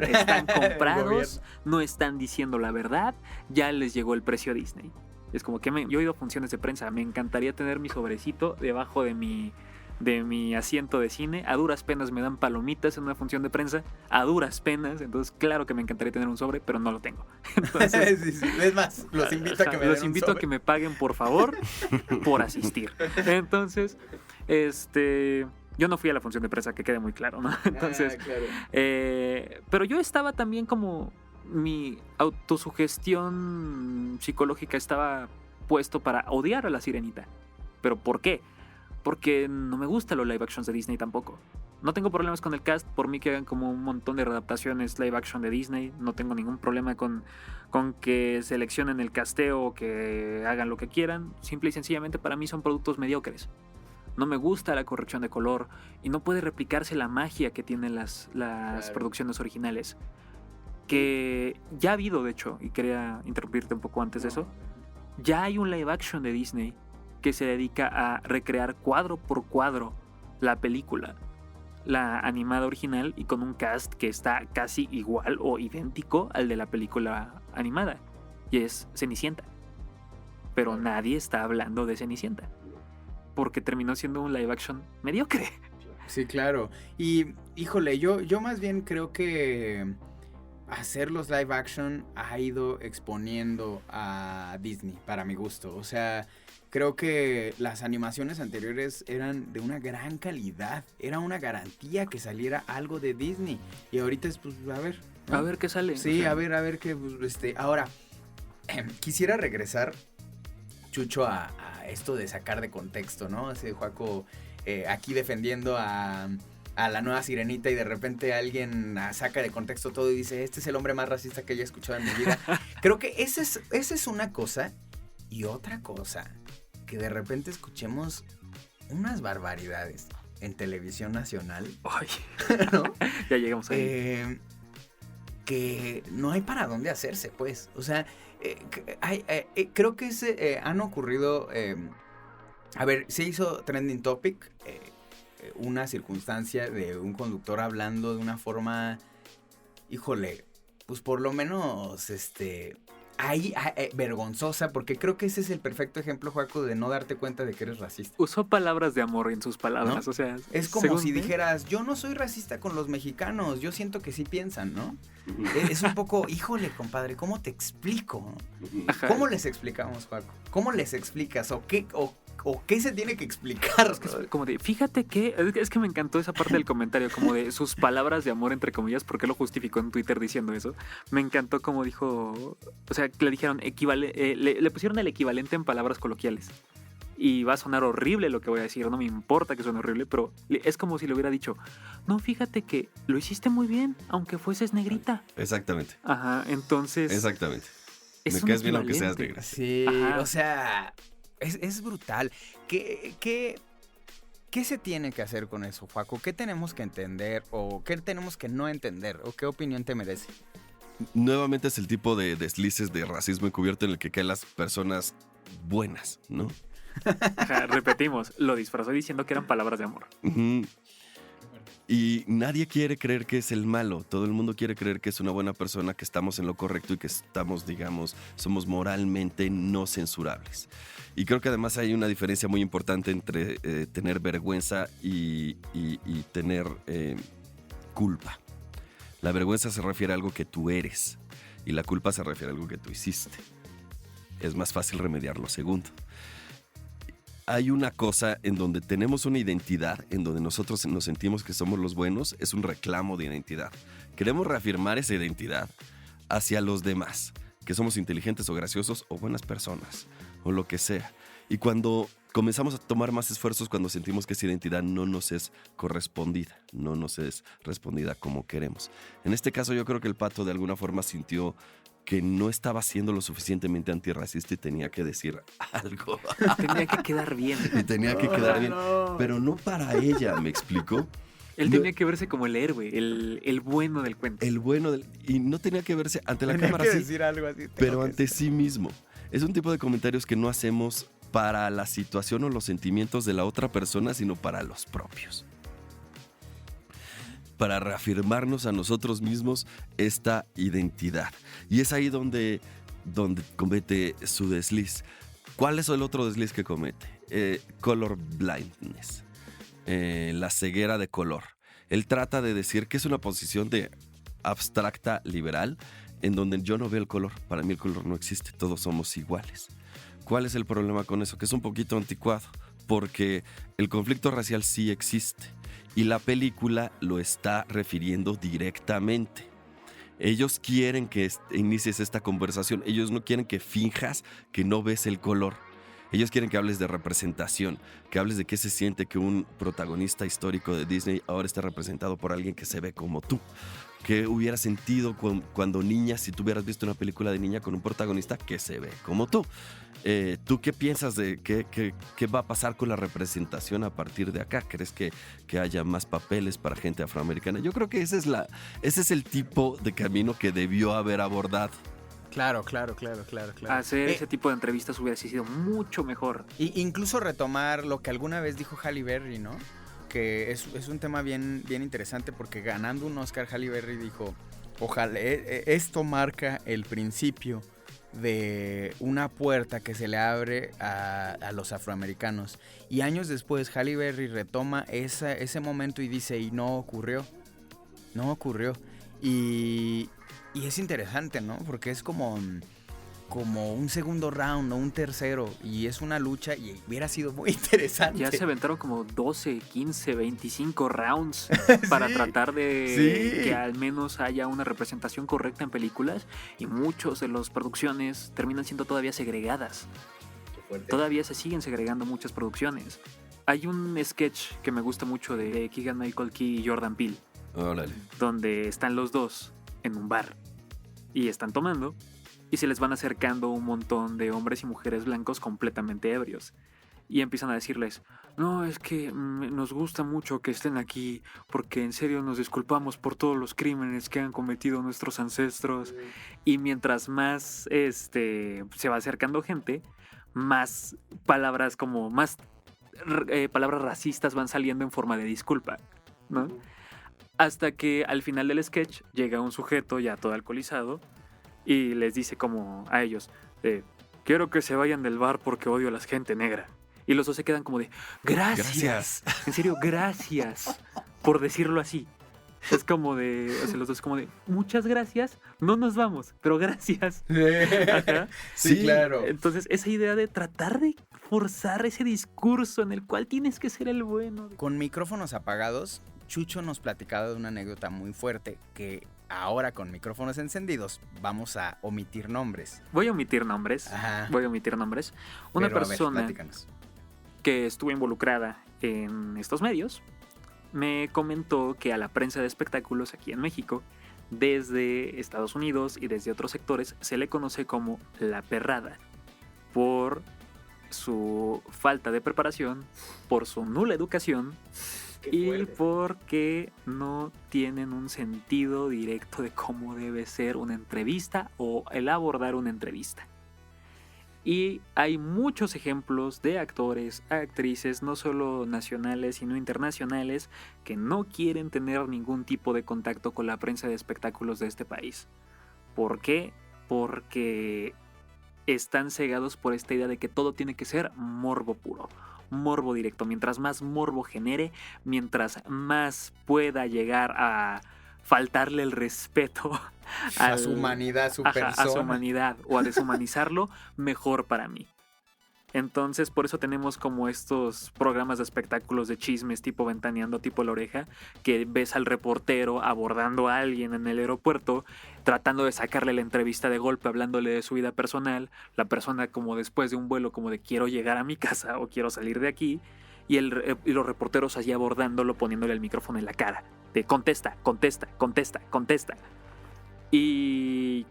Están comprados, no están diciendo la verdad, ya les llegó el precio a Disney. Es como que yo he ido a funciones de prensa, me encantaría tener mi sobrecito debajo de mi asiento de cine. A duras penas me dan palomitas en una función de prensa, a duras penas, entonces claro que me encantaría tener un sobre, pero no lo tengo. Entonces, sí. Es más, los invito a que me den un sobre. A que me paguen, por favor, por asistir. Entonces, yo no fui a la función de prensa, que quede muy claro, ¿no? Entonces, claro. Pero yo estaba también como mi autosugestión psicológica estaba puesto para odiar a La Sirenita. ¿Pero por qué? Porque no me gusta los live actions de Disney tampoco. No tengo problemas con el cast, por mí que hagan como un montón de readaptaciones live action de Disney. No tengo ningún problema con que seleccionen el casteo o que hagan lo que quieran. Simple y sencillamente para mí son productos mediocres. No me gusta la corrección de color y no puede replicarse la magia que tienen las claro. producciones originales. Que ya ha habido, de hecho, y quería interrumpirte un poco antes de eso, ya hay un live action de Disney que se dedica a recrear cuadro por cuadro la película, la animada original, y con un cast que está casi igual o idéntico al de la película animada, y es Cenicienta. Pero nadie está hablando de Cenicienta, porque terminó siendo un live action mediocre. Sí, claro. Y, híjole, yo más bien creo que hacer los live action ha ido exponiendo a Disney, para mi gusto. O sea, creo que las animaciones anteriores eran de una gran calidad. Era una garantía que saliera algo de Disney. Y ahorita es, pues, a ver, ¿no? A ver qué sale. Sí, a ver qué, pues, ahora, quisiera regresar, Chucho, a esto de sacar de contexto, ¿no? Ese Juaco aquí defendiendo a la nueva Sirenita y de repente alguien saca de contexto todo y dice, este es el hombre más racista que haya escuchado en mi vida. Creo que esa es una cosa, y otra cosa, que de repente escuchemos unas barbaridades en televisión nacional. Ay, ¿no? Ya llegamos ahí. Que no hay para dónde hacerse, pues. O sea, creo que han ocurrido... a ver, se hizo Trending Topic, una circunstancia de un conductor hablando de una forma, híjole, pues por lo menos, vergonzosa, porque creo que ese es el perfecto ejemplo, Juaco, de no darte cuenta de que eres racista. Usó palabras de amor en sus palabras, ¿no? O sea, es como si dijeras, yo no soy racista con los mexicanos, yo siento que sí piensan, ¿no? Es un poco, híjole, compadre, ¿cómo te explico? Ajá. ¿Cómo les explicamos, Juaco? ¿Cómo les explicas? ¿O o qué se tiene que explicar. Como de, fíjate que, es que me encantó esa parte del comentario, como de sus palabras de amor, entre comillas, porque lo justificó en Twitter diciendo eso. Me encantó como dijo, o sea, que le dijeron, le pusieron el equivalente en palabras coloquiales. Y va a sonar horrible lo que voy a decir, no me importa que suene horrible, pero es como si le hubiera dicho, no, fíjate que lo hiciste muy bien, aunque fueses negrita. Exactamente. Ajá, entonces... Exactamente. Es Me un caes bien aunque seas equivalente. negra. Sí, Ajá. o sea, es brutal. ¿Qué se tiene que hacer con eso, Joaco? ¿Qué tenemos que entender o qué tenemos que no entender? ¿O qué opinión te merece? Nuevamente es el tipo de deslices de racismo encubierto en el que caen las personas buenas, ¿no? Ajá, repetimos, lo disfrazó diciendo que eran palabras de amor. Ujú. Y nadie quiere creer que es el malo. Todo el mundo quiere creer que es una buena persona, que estamos en lo correcto y que estamos, digamos, somos moralmente no censurables. Y creo que además hay una diferencia muy importante entre tener vergüenza y tener culpa. La vergüenza se refiere a algo que tú eres y la culpa se refiere a algo que tú hiciste. Es más fácil remediar lo segundo. Hay una cosa en donde tenemos una identidad, en donde nosotros nos sentimos que somos los buenos, es un reclamo de identidad. Queremos reafirmar esa identidad hacia los demás, que somos inteligentes o graciosos o buenas personas, o lo que sea. Y cuando comenzamos a tomar más esfuerzos, cuando sentimos que esa identidad no nos es correspondida, no nos es respondida como queremos. En este caso yo creo que el Pato de alguna forma sintió que no estaba siendo lo suficientemente antirracista y tenía que decir algo. Tenía que quedar bien. Y tenía que quedar bien. Pero no para ella, ¿me explico? Él No, tenía que verse como el héroe, el bueno del cuento. el bueno y no tenía que verse ante la Tenía cámara, que sí, decir algo así. pero ante sí mismo. Es un tipo de comentarios que no hacemos para la situación o los sentimientos de la otra persona, sino para los propios. Para reafirmarnos a nosotros mismos esta identidad. Y es ahí donde comete su desliz. ¿Cuál es el otro desliz que comete? Color blindness. La ceguera de color. Él trata de decir que es una posición de abstracta liberal en donde yo no veo el color. Para mí el color no existe, todos somos iguales. ¿Cuál es el problema con eso? Que es un poquito anticuado, porque el conflicto racial sí existe y la película lo está refiriendo directamente. Ellos quieren que inicies esta conversación, ellos no quieren que finjas que no ves el color. Ellos quieren que hables de representación, que hables de qué se siente que un protagonista histórico de Disney ahora esté representado por alguien que se ve como tú. ¿Qué hubieras sentido cuando niña, si tú hubieras visto una película de niña con un protagonista que se ve como tú? ¿Tú qué piensas de qué va a pasar con la representación a partir de acá? ¿Crees que haya más papeles para gente afroamericana? Yo creo que ese es el tipo de camino que debió haber abordado. Claro. Hacer ese tipo de entrevistas hubiera sido mucho mejor. Incluso retomar lo que alguna vez dijo Halle Berry, ¿no? Que es un tema bien interesante porque ganando un Oscar, Halle Berry dijo, ojalá, esto marca el principio de una puerta que se le abre a los afroamericanos. Y años después Halle Berry retoma ese momento y dice, y no ocurrió. Y es interesante, ¿no? Porque es como un segundo round o un tercero y es una lucha y hubiera sido muy interesante. Ya se aventaron como 12, 15, 25 rounds para tratar de que al menos haya una representación correcta en películas y muchos de las producciones terminan siendo todavía segregadas. Todavía se siguen segregando muchas producciones. Hay un sketch que me gusta mucho de Keegan-Michael Key y Jordan Peele, Órale. donde están los dos en un bar y están tomando y se les van acercando un montón de hombres y mujeres blancos completamente ebrios y empiezan a decirles, no, es que nos gusta mucho que estén aquí porque en serio nos disculpamos por todos los crímenes que han cometido nuestros ancestros. Y mientras más se va acercando gente, más palabras palabras racistas van saliendo en forma de disculpa, ¿no? Hasta que al final del sketch llega un sujeto ya todo alcoholizado y les dice como a ellos, quiero que se vayan del bar porque odio a la gente negra. Y los dos se quedan como de, gracias. En serio, gracias por decirlo así. Es como de, o sea, los dos como de, muchas gracias, no nos vamos, pero gracias. Ajá. Sí, claro. Entonces, esa idea de tratar de forzar ese discurso en el cual tienes que ser el bueno. Con micrófonos apagados, Chucho nos platicaba de una anécdota muy fuerte que ahora con micrófonos encendidos vamos a omitir nombres. Voy a omitir nombres. Ajá. Voy a omitir nombres. Una Pero, a ver, persona platícanos. que estuvo involucrada en estos medios me comentó que a la prensa de espectáculos aquí en México, desde Estados Unidos y desde otros sectores, se le conoce como la perrada por su falta de preparación, por su nula educación y porque no tienen un sentido directo de cómo debe ser una entrevista o el abordar una entrevista. Y hay muchos ejemplos de actores, actrices, no solo nacionales sino internacionales, que no quieren tener ningún tipo de contacto con la prensa de espectáculos de este país. ¿Por qué? Porque están cegados por esta idea de que todo tiene que ser morbo puro, morbo directo. Mientras más morbo genere, mientras más pueda llegar a faltarle el respeto A su humanidad, a su persona. a su humanidad o a deshumanizarlo, mejor para mí. Entonces, por eso tenemos como estos programas de espectáculos de chismes tipo Ventaneando, tipo La Oreja, que ves al reportero abordando a alguien en el aeropuerto, tratando de sacarle la entrevista de golpe, hablándole de su vida personal, la persona como después de un vuelo como de quiero llegar a mi casa o quiero salir de aquí, y los reporteros allí abordándolo, poniéndole el micrófono en la cara, de contesta, contesta, contesta, contesta. Y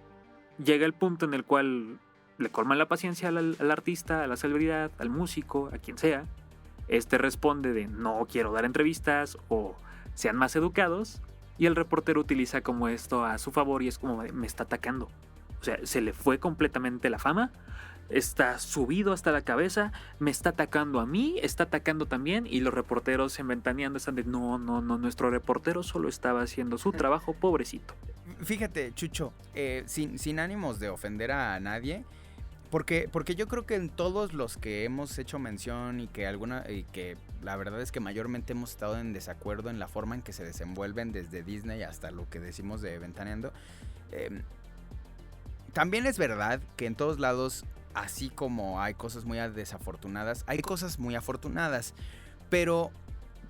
llega el punto en el cual le colman la paciencia al artista, a la celebridad, al músico, a quien sea. Este responde de no quiero dar entrevistas o sean más educados. Y el reportero utiliza como esto a su favor y es como de, me está atacando. O sea, se le fue completamente la fama. Está subido hasta la cabeza, me está atacando a mí, está atacando también. Y los reporteros en Ventaneando están de no, nuestro reportero solo estaba haciendo su trabajo, pobrecito. Fíjate, Chucho, sin ánimos de ofender a nadie, porque yo creo que en todos los que hemos hecho mención y que la verdad es que mayormente hemos estado en desacuerdo en la forma en que se desenvuelven desde Disney hasta lo que decimos de Ventaneando, también es verdad que en todos lados, así como hay cosas muy desafortunadas, hay cosas muy afortunadas, pero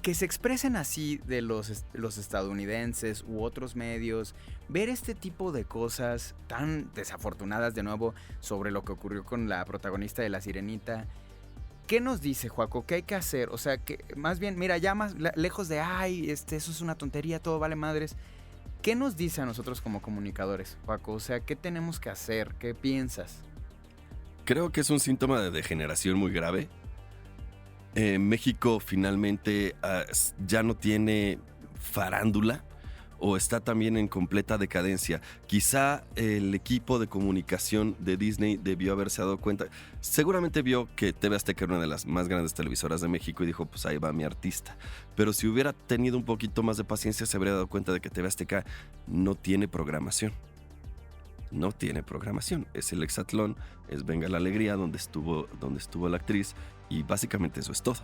que se expresen así de los estadounidenses u otros medios, ver este tipo de cosas tan desafortunadas de nuevo sobre lo que ocurrió con la protagonista de La Sirenita, ¿qué nos dice, Joaco? ¿Qué hay que hacer? O sea, que más bien, mira, ya más lejos de, ay, eso es una tontería, todo vale madres, ¿qué nos dice a nosotros como comunicadores, Joaco? O sea, ¿qué tenemos que hacer? ¿Qué piensas? Creo que es un síntoma de degeneración muy grave. México finalmente ya no tiene farándula o está también en completa decadencia. Quizá el equipo de comunicación de Disney debió haberse dado cuenta. Seguramente vio que TV Azteca era una de las más grandes televisoras de México y dijo, pues ahí va mi artista. Pero si hubiera tenido un poquito más de paciencia, se habría dado cuenta de que TV Azteca no tiene programación. No tiene programación. Es el Hexatlón, es Venga la Alegría, donde estuvo la actriz, y básicamente eso es todo.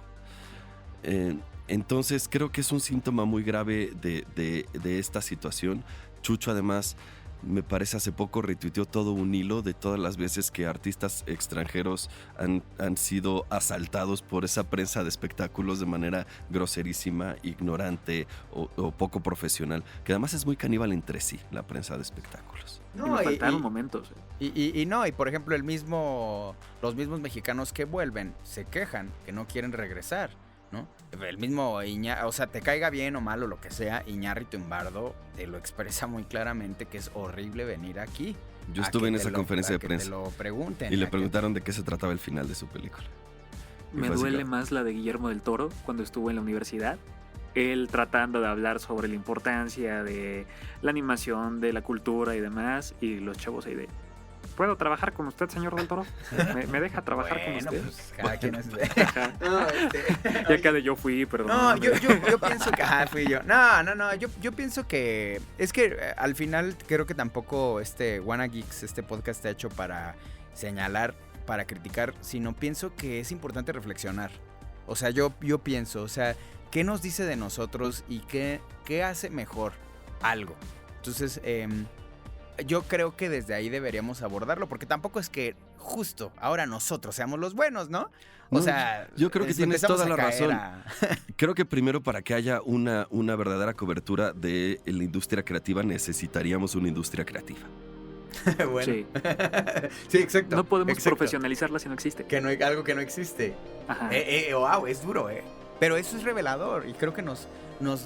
Entonces creo que es un síntoma muy grave de esta situación. Chucho además, me parece hace poco retuiteó todo un hilo de todas las veces que artistas extranjeros han sido asaltados por esa prensa de espectáculos de manera groserísima, ignorante o poco profesional, que además es muy caníbal entre sí, la prensa de espectáculos. Y me faltaron momentos. Y por ejemplo, los mismos mexicanos que vuelven se quejan que no quieren regresar, ¿no? El mismo o sea, te caiga bien o mal o lo que sea, Iñárritu Imbardo te lo expresa muy claramente que es horrible venir aquí. Yo estuve en esa conferencia de prensa te lo pregunten, y le preguntaron de qué se trataba el final de su película. Me duele más la de Guillermo del Toro cuando estuvo en la universidad. Él tratando de hablar sobre la importancia de la animación, de la cultura y demás, y los chavos ahí de... ¿Puedo trabajar con usted, señor del Toro? ¿Me deja trabajar con usted? Pues, cada quien es... Y acá de yo fui, perdón. No, yo pienso que... fui yo. No, yo pienso que... Es que al final creo que tampoco Wanna Geeks, este podcast está hecho para señalar, para criticar, sino pienso que es importante reflexionar. O sea, yo pienso, o sea, ¿qué nos dice de nosotros y qué hace mejor algo. Entonces, yo creo que desde ahí deberíamos abordarlo, porque tampoco es que justo ahora nosotros seamos los buenos, ¿no? O No, sea, yo creo que tienes empezamos toda a la caer razón. Creo que primero para que haya una verdadera cobertura de la industria creativa necesitaríamos una industria creativa. Bueno. Sí. Sí, exacto. No podemos exacto. profesionalizarla si no existe. Que no hay algo que no existe. Ajá. Wow, es duro, ¿eh? Pero eso es revelador y creo que nos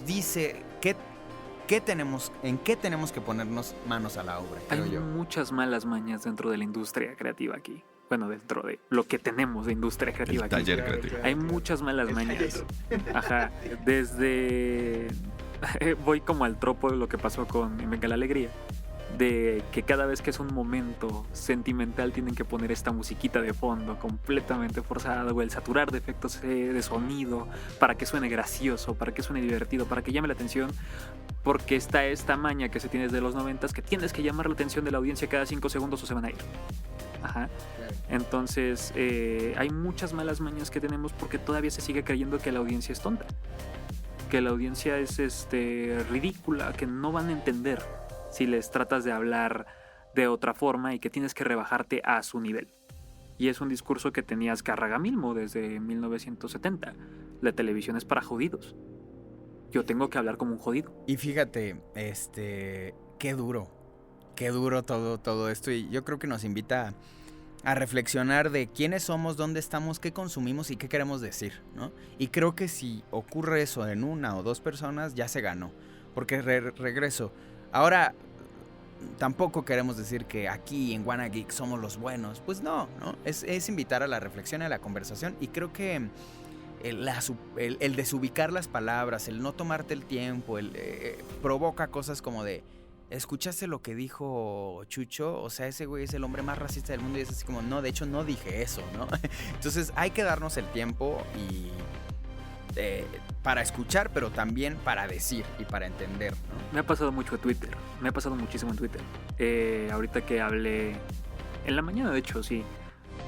dice en qué tenemos que ponernos manos a la obra, creo Hay yo. muchas malas mañas dentro de la industria creativa aquí. Bueno, dentro de lo que tenemos de industria creativa El aquí. taller creativo. Hay muchas malas mañas. Ajá. Desde... Voy como al tropo de lo que pasó con Venga la Alegría. De que cada vez que es un momento sentimental tienen que poner esta musiquita de fondo completamente forzada, o el saturar de efectos de sonido para que suene gracioso, para que suene divertido, para que llame la atención, porque está esta maña que se tiene desde los 90s que tienes que llamar la atención de la audiencia cada 5 segundos o se van a ir. Ajá. Entonces hay muchas malas mañas que tenemos porque todavía se sigue creyendo que la audiencia es tonta, que la audiencia es ridícula, que no van a entender si les tratas de hablar de otra forma y que tienes que rebajarte a su nivel. Y es un discurso que tenía Azcárraga Milmo desde 1970. La televisión es para jodidos. Yo tengo que hablar como un jodido. Y fíjate, qué duro todo esto, y yo creo que nos invita a reflexionar de quiénes somos, dónde estamos, qué consumimos y qué queremos decir, ¿no? Y creo que si ocurre eso en una o dos personas, ya se ganó, porque regreso. Ahora, tampoco queremos decir que aquí en Wanna Geek somos los buenos, pues no, es invitar a la reflexión, a la conversación, y creo que el desubicar las palabras, el no tomarte el tiempo, provoca cosas como de, ¿escuchaste lo que dijo Chucho? O sea, ese güey es el hombre más racista del mundo, y es así como, no, de hecho no dije eso, ¿no? Entonces hay que darnos el tiempo y para escuchar, pero también para decir y para entender, ¿no? Me ha pasado mucho en Twitter. Me ha pasado muchísimo en Twitter. Ahorita que hablé... En la mañana, de hecho, sí.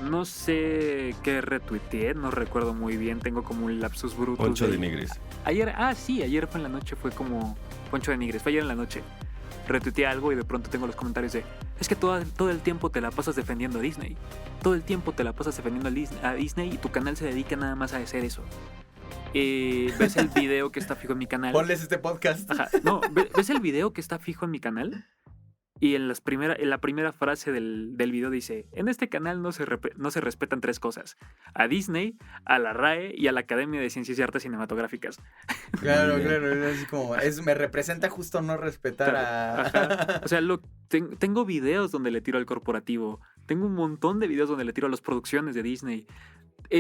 No sé qué retuiteé, no recuerdo muy bien. Tengo como un lapsus brutus. Poncho de Nigris. Ayer fue en la noche, fue como... Poncho de Nigris, fue ayer en la noche. Retuiteé algo y de pronto tengo los comentarios de... Es que todo el tiempo te la pasas defendiendo a Disney. Todo el tiempo te la pasas defendiendo a Disney y tu canal se dedica nada más a hacer eso. ¿Ves el video que está fijo en mi canal? Ponles este podcast. Ajá, no, ¿ves el video que está fijo en mi canal? Y en la primera frase del video dice: en este canal no se respetan 3 cosas: a Disney, a la RAE y a la Academia de Ciencias y Artes Cinematográficas. Claro, es así como, me representa justo no respetar a... Ajá. O sea, tengo videos donde le tiro al corporativo. Tengo un montón de videos donde le tiro a las producciones de Disney.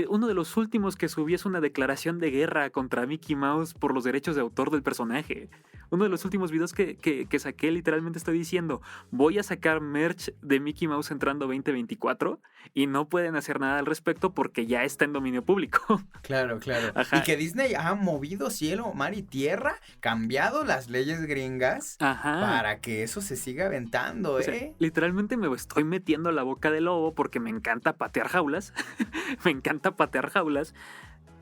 Uno de los últimos que subí es una declaración de guerra contra Mickey Mouse por los derechos de autor del personaje. Uno de los últimos videos que saqué, literalmente estoy diciendo: voy a sacar merch de Mickey Mouse entrando 2024 y no pueden hacer nada al respecto porque ya está en dominio público. Claro. Ajá. Y que Disney ha movido cielo, mar y tierra, cambiado las leyes gringas, Ajá. para que eso se siga aventando, O sea, literalmente me estoy metiendo a la boca del lobo porque me encanta patear jaulas. Me encanta patear jaulas.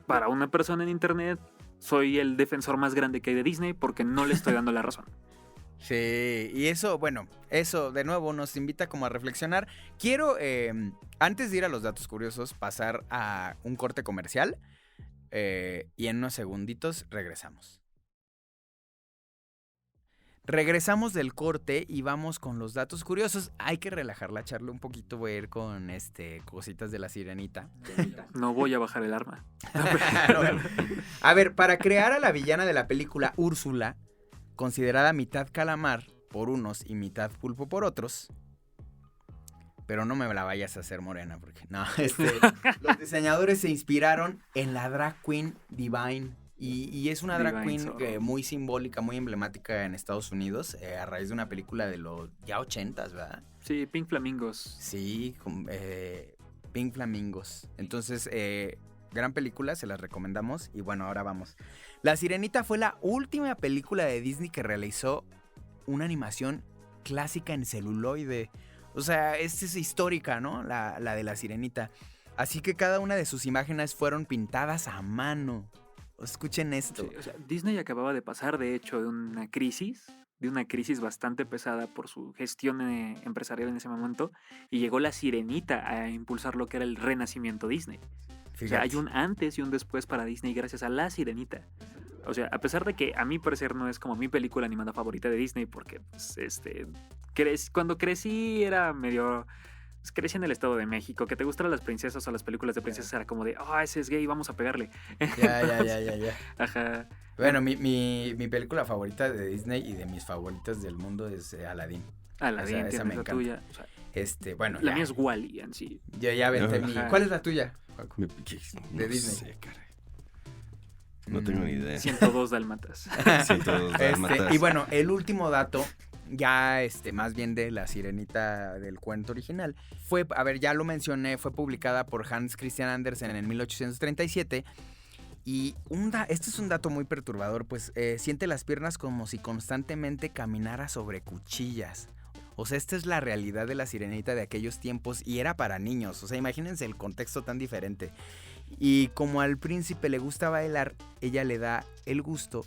Para una persona en internet, soy el defensor más grande que hay de Disney porque no le estoy dando la razón. Sí, y eso, bueno, eso de nuevo nos invita como a reflexionar. Quiero, antes de ir a los datos curiosos, pasar a un corte comercial, y en unos segunditos regresamos. Regresamos del corte y vamos con los datos curiosos. Hay que relajar la charla un poquito. Voy a ir con cositas de la sirenita. No voy a bajar el arma. A ver, para crear a la villana de la película Úrsula, considerada mitad calamar por unos y mitad pulpo por otros, pero no me la vayas a hacer morena, porque no, los diseñadores se inspiraron en la drag queen Divine. Y es una drag queen muy simbólica, muy emblemática en Estados Unidos, a raíz de una película de los ya 80s, ¿verdad? Sí, Pink Flamingos. Sí, Pink Flamingos. Entonces, gran película, se las recomendamos. Y bueno, ahora vamos. La Sirenita fue la última película de Disney que realizó una animación clásica en celuloide. O sea, es histórica, ¿no? La de la Sirenita. Así que cada una de sus imágenes fueron pintadas a mano. Escuchen esto. Sí, o sea, Disney acababa de pasar, de hecho, de una crisis de una crisis bastante pesada por su gestión empresarial en ese momento, y llegó la Sirenita a impulsar lo que era el renacimiento Disney. O sea, hay un antes y un después para Disney gracias a la Sirenita. O sea, a pesar de que a mi parecer no es como mi película animada favorita de Disney, porque pues, cuando crecí era medio... pues, crecí en el Estado de México, que te gustaran las princesas o las películas de princesas era como de, ese es gay, vamos a pegarle. Ya. Ajá. Bueno, mi película favorita de Disney y de mis favoritas del mundo es Aladdin. Aladdin, esa tienes me la encanta. tuya. O sea, Bueno, la ya. mía es Wall-E en sí. Yo ya aventé mi... Ajá. ¿Cuál es la tuya, Joaco? No De Disney. sé, caray. No tengo ni idea. 102 dálmatas. 102 dálmatas. Y bueno, el último dato, ya más bien de la Sirenita del cuento original, fue, a ver, ya lo mencioné, fue publicada por Hans Christian Andersen en 1837. Y este es un dato muy perturbador, pues siente las piernas como si constantemente caminara sobre cuchillas. O sea, esta es la realidad de la Sirenita de aquellos tiempos y era para niños. O sea, imagínense el contexto tan diferente. Y como al príncipe le gusta bailar, ella le da el gusto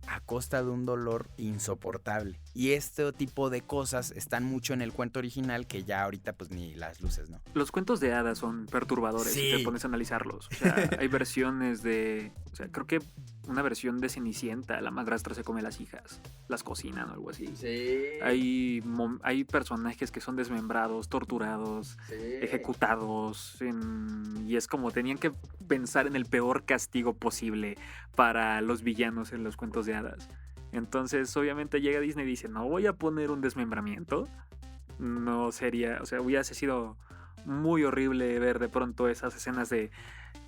a costa de un dolor insoportable. Y este tipo de cosas están mucho en el cuento original que ya ahorita pues ni las luces, ¿no? Los cuentos de hadas son perturbadores Sí. si te pones a analizarlos. O sea, hay versiones de... O sea, creo que una versión de Cenicienta, la madrastra se come las hijas, las cocinan o algo así. Sí. Hay personajes que son desmembrados, torturados, ejecutados, y es como tenían que pensar en el peor castigo posible para los villanos en los cuentos de hadas. Entonces, obviamente llega Disney y dice, no voy a poner un desmembramiento. No sería, o sea, hubiese sido muy horrible ver de pronto esas escenas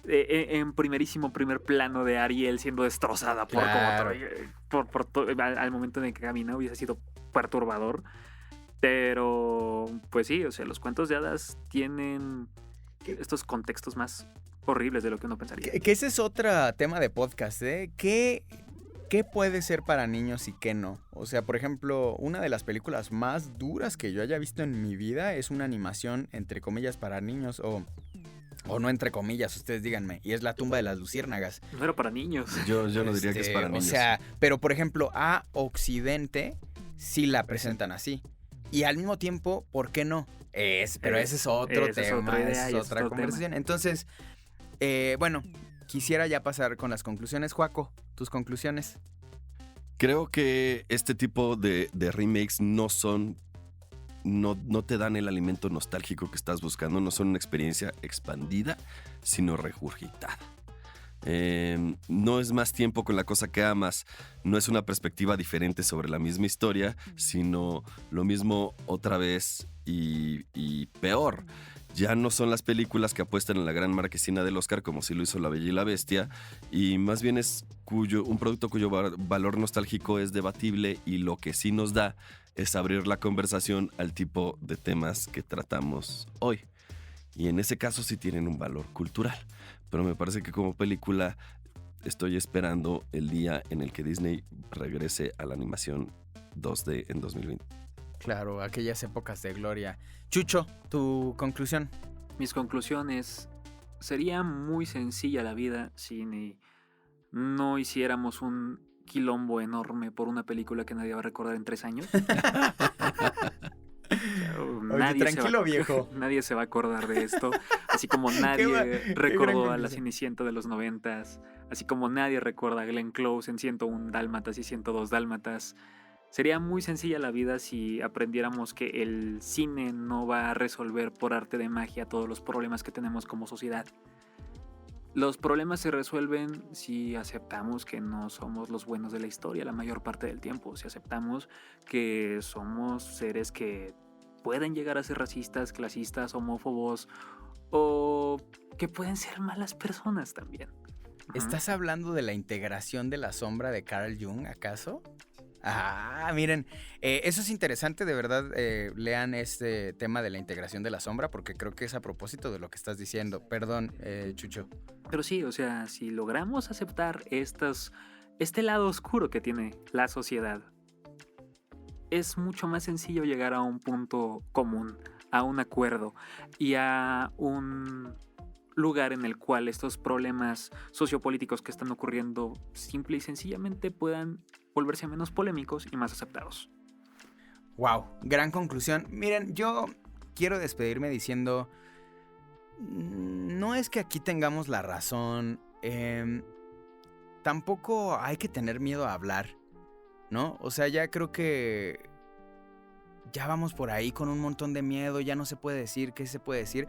en primer plano de Ariel siendo destrozada Claro. al momento en el que camina. Hubiese sido perturbador. Pero, pues sí, o sea, los cuentos de hadas tienen estos contextos más horribles de lo que uno pensaría. Que ese es otro tema de podcast, ¿eh? ¿Qué puede ser para niños y qué no? O sea, por ejemplo, una de las películas más duras que yo haya visto en mi vida es una animación, entre comillas, para niños o no entre comillas, ustedes díganme, y es La tumba de las luciérnagas. No era para niños. Yo no diría que es para niños. O sea, pero por ejemplo, a Occidente sí la presentan así. Y al mismo tiempo, ¿por qué no? Pero ese es otro esa es tema, otra idea esa es y es otra otro conversación. Entonces, bueno, quisiera ya pasar con las conclusiones. Joaco, tus conclusiones. Creo que este tipo de remakes no te dan el alimento nostálgico que estás buscando, no son una experiencia expandida, sino regurgitada. No es más tiempo con la cosa que amas, no es una perspectiva diferente sobre la misma historia, sino lo mismo otra vez y peor. Ya no son las películas que apuestan en la gran marquesina del Oscar como si lo hizo La Bella y la Bestia, y más bien es un producto cuyo valor nostálgico es debatible, y lo que sí nos da es abrir la conversación al tipo de temas que tratamos hoy. Y en ese caso sí tienen un valor cultural. Pero me parece que como película estoy esperando el día en el que Disney regrese a la animación 2D en 2020. Claro, aquellas épocas de gloria. Chucho, tu conclusión. Mis conclusiones: sería muy sencilla la vida si no hiciéramos un quilombo enorme por una película que nadie va a recordar en 3 años. Tranquilo, viejo. Nadie se va a acordar de esto. Así como nadie qué recordó gran a la conclusión. Cenicienta de los 90s. Así como nadie recuerda a Glenn Close en 101 Dálmatas y 102 Dálmatas. Sería muy sencilla la vida si aprendiéramos que el cine no va a resolver por arte de magia todos los problemas que tenemos como sociedad. Los problemas se resuelven si aceptamos que no somos los buenos de la historia la mayor parte del tiempo. Si aceptamos que somos seres que pueden llegar a ser racistas, clasistas, homófobos, o que pueden ser malas personas también. ¿Estás hablando de la integración de la sombra de Carl Jung, acaso? Ah, miren, eso es interesante, de verdad, lean este tema de la integración de la sombra, porque creo que es a propósito de lo que estás diciendo. Perdón, Chucho. Pero sí, o sea, si logramos aceptar este lado oscuro que tiene la sociedad, es mucho más sencillo llegar a un punto común, a un acuerdo y a un lugar en el cual estos problemas sociopolíticos que están ocurriendo simple y sencillamente puedan volverse menos polémicos y más aceptados. Wow, gran conclusión. Miren, yo quiero despedirme diciendo, no es que aquí tengamos la razón, tampoco hay que tener miedo a hablar, ¿no? O sea, ya creo que ya vamos por ahí con un montón de miedo, ya no se puede decir, ¿qué se puede decir?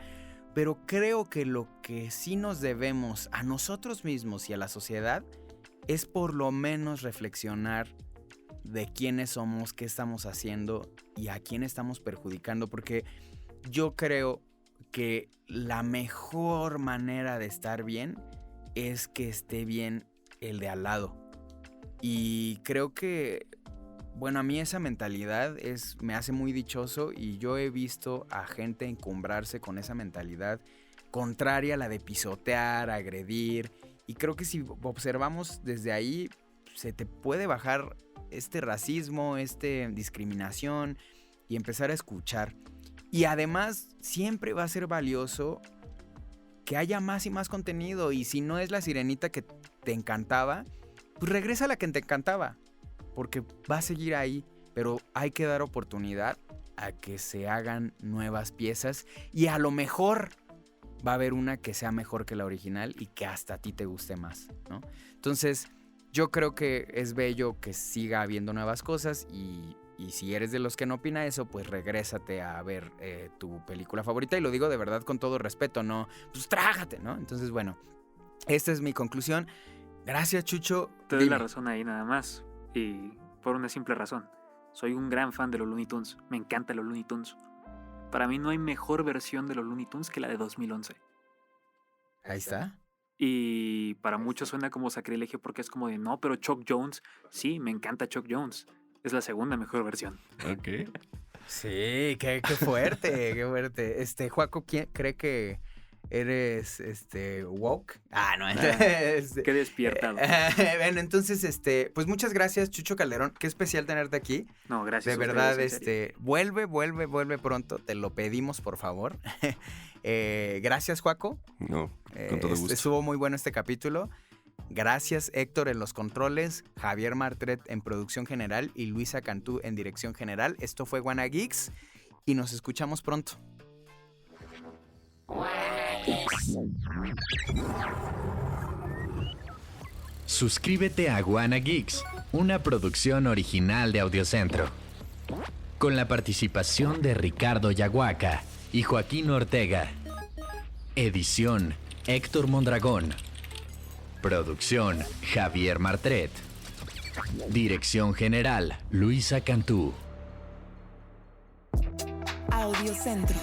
Pero creo que lo que sí nos debemos a nosotros mismos y a la sociedad es por lo menos reflexionar de quiénes somos, qué estamos haciendo y a quién estamos perjudicando, porque yo creo que la mejor manera de estar bien es que esté bien el de al lado. Y creo que, bueno, a mí esa mentalidad me hace muy dichoso y yo he visto a gente encumbrarse con esa mentalidad contraria a la de pisotear, agredir, y creo que si observamos desde ahí se te puede bajar este racismo, discriminación y empezar a escuchar. Y además siempre va a ser valioso que haya más y más contenido, y si no es La Sirenita que te encantaba, pues regresa a la que te encantaba, porque va a seguir ahí, pero hay que dar oportunidad a que se hagan nuevas piezas y a lo mejor va a haber una que sea mejor que la original y que hasta a ti te guste más, ¿no? Entonces, yo creo que es bello que siga habiendo nuevas cosas y si eres de los que no opina eso, pues regrésate a ver tu película favorita, y lo digo de verdad con todo respeto, no, pues trágate, ¿no? Entonces, bueno, esta es mi conclusión. Gracias, Chucho. Te doy la razón ahí nada más, y por una simple razón. Soy un gran fan de los Looney Tunes, me encantan los Looney Tunes. Para mí no hay mejor versión de los Looney Tunes que la de 2011. Ahí está. Y para muchos suena como sacrilegio porque es como de, no, pero Chuck Jones, sí, me encanta Chuck Jones. Es la segunda mejor versión. Ok. Sí, qué fuerte, qué fuerte. Juaco, ¿quién cree que eres woke? No, entonces, Qué despiértalo. Bueno, entonces, pues muchas gracias, Chucho Calderón. Qué especial tenerte aquí. No, gracias. De a verdad, ustedes, en serio. vuelve pronto. Te lo pedimos, por favor. Gracias, Juaco. No, con todo gusto. Estuvo muy bueno este capítulo. Gracias, Héctor, en los controles, Javier Martret en producción general y Luisa Cantú en dirección general. Esto fue Wanna Geeks y nos escuchamos pronto. Suscríbete a Wanna Geeks, una producción original de Audiocentro. Con la participación de Ricardo Yaguaca y Joaquín Ortega. Edición, Héctor Mondragón. Producción, Javier Martret. Dirección general, Luisa Cantú. Audiocentro.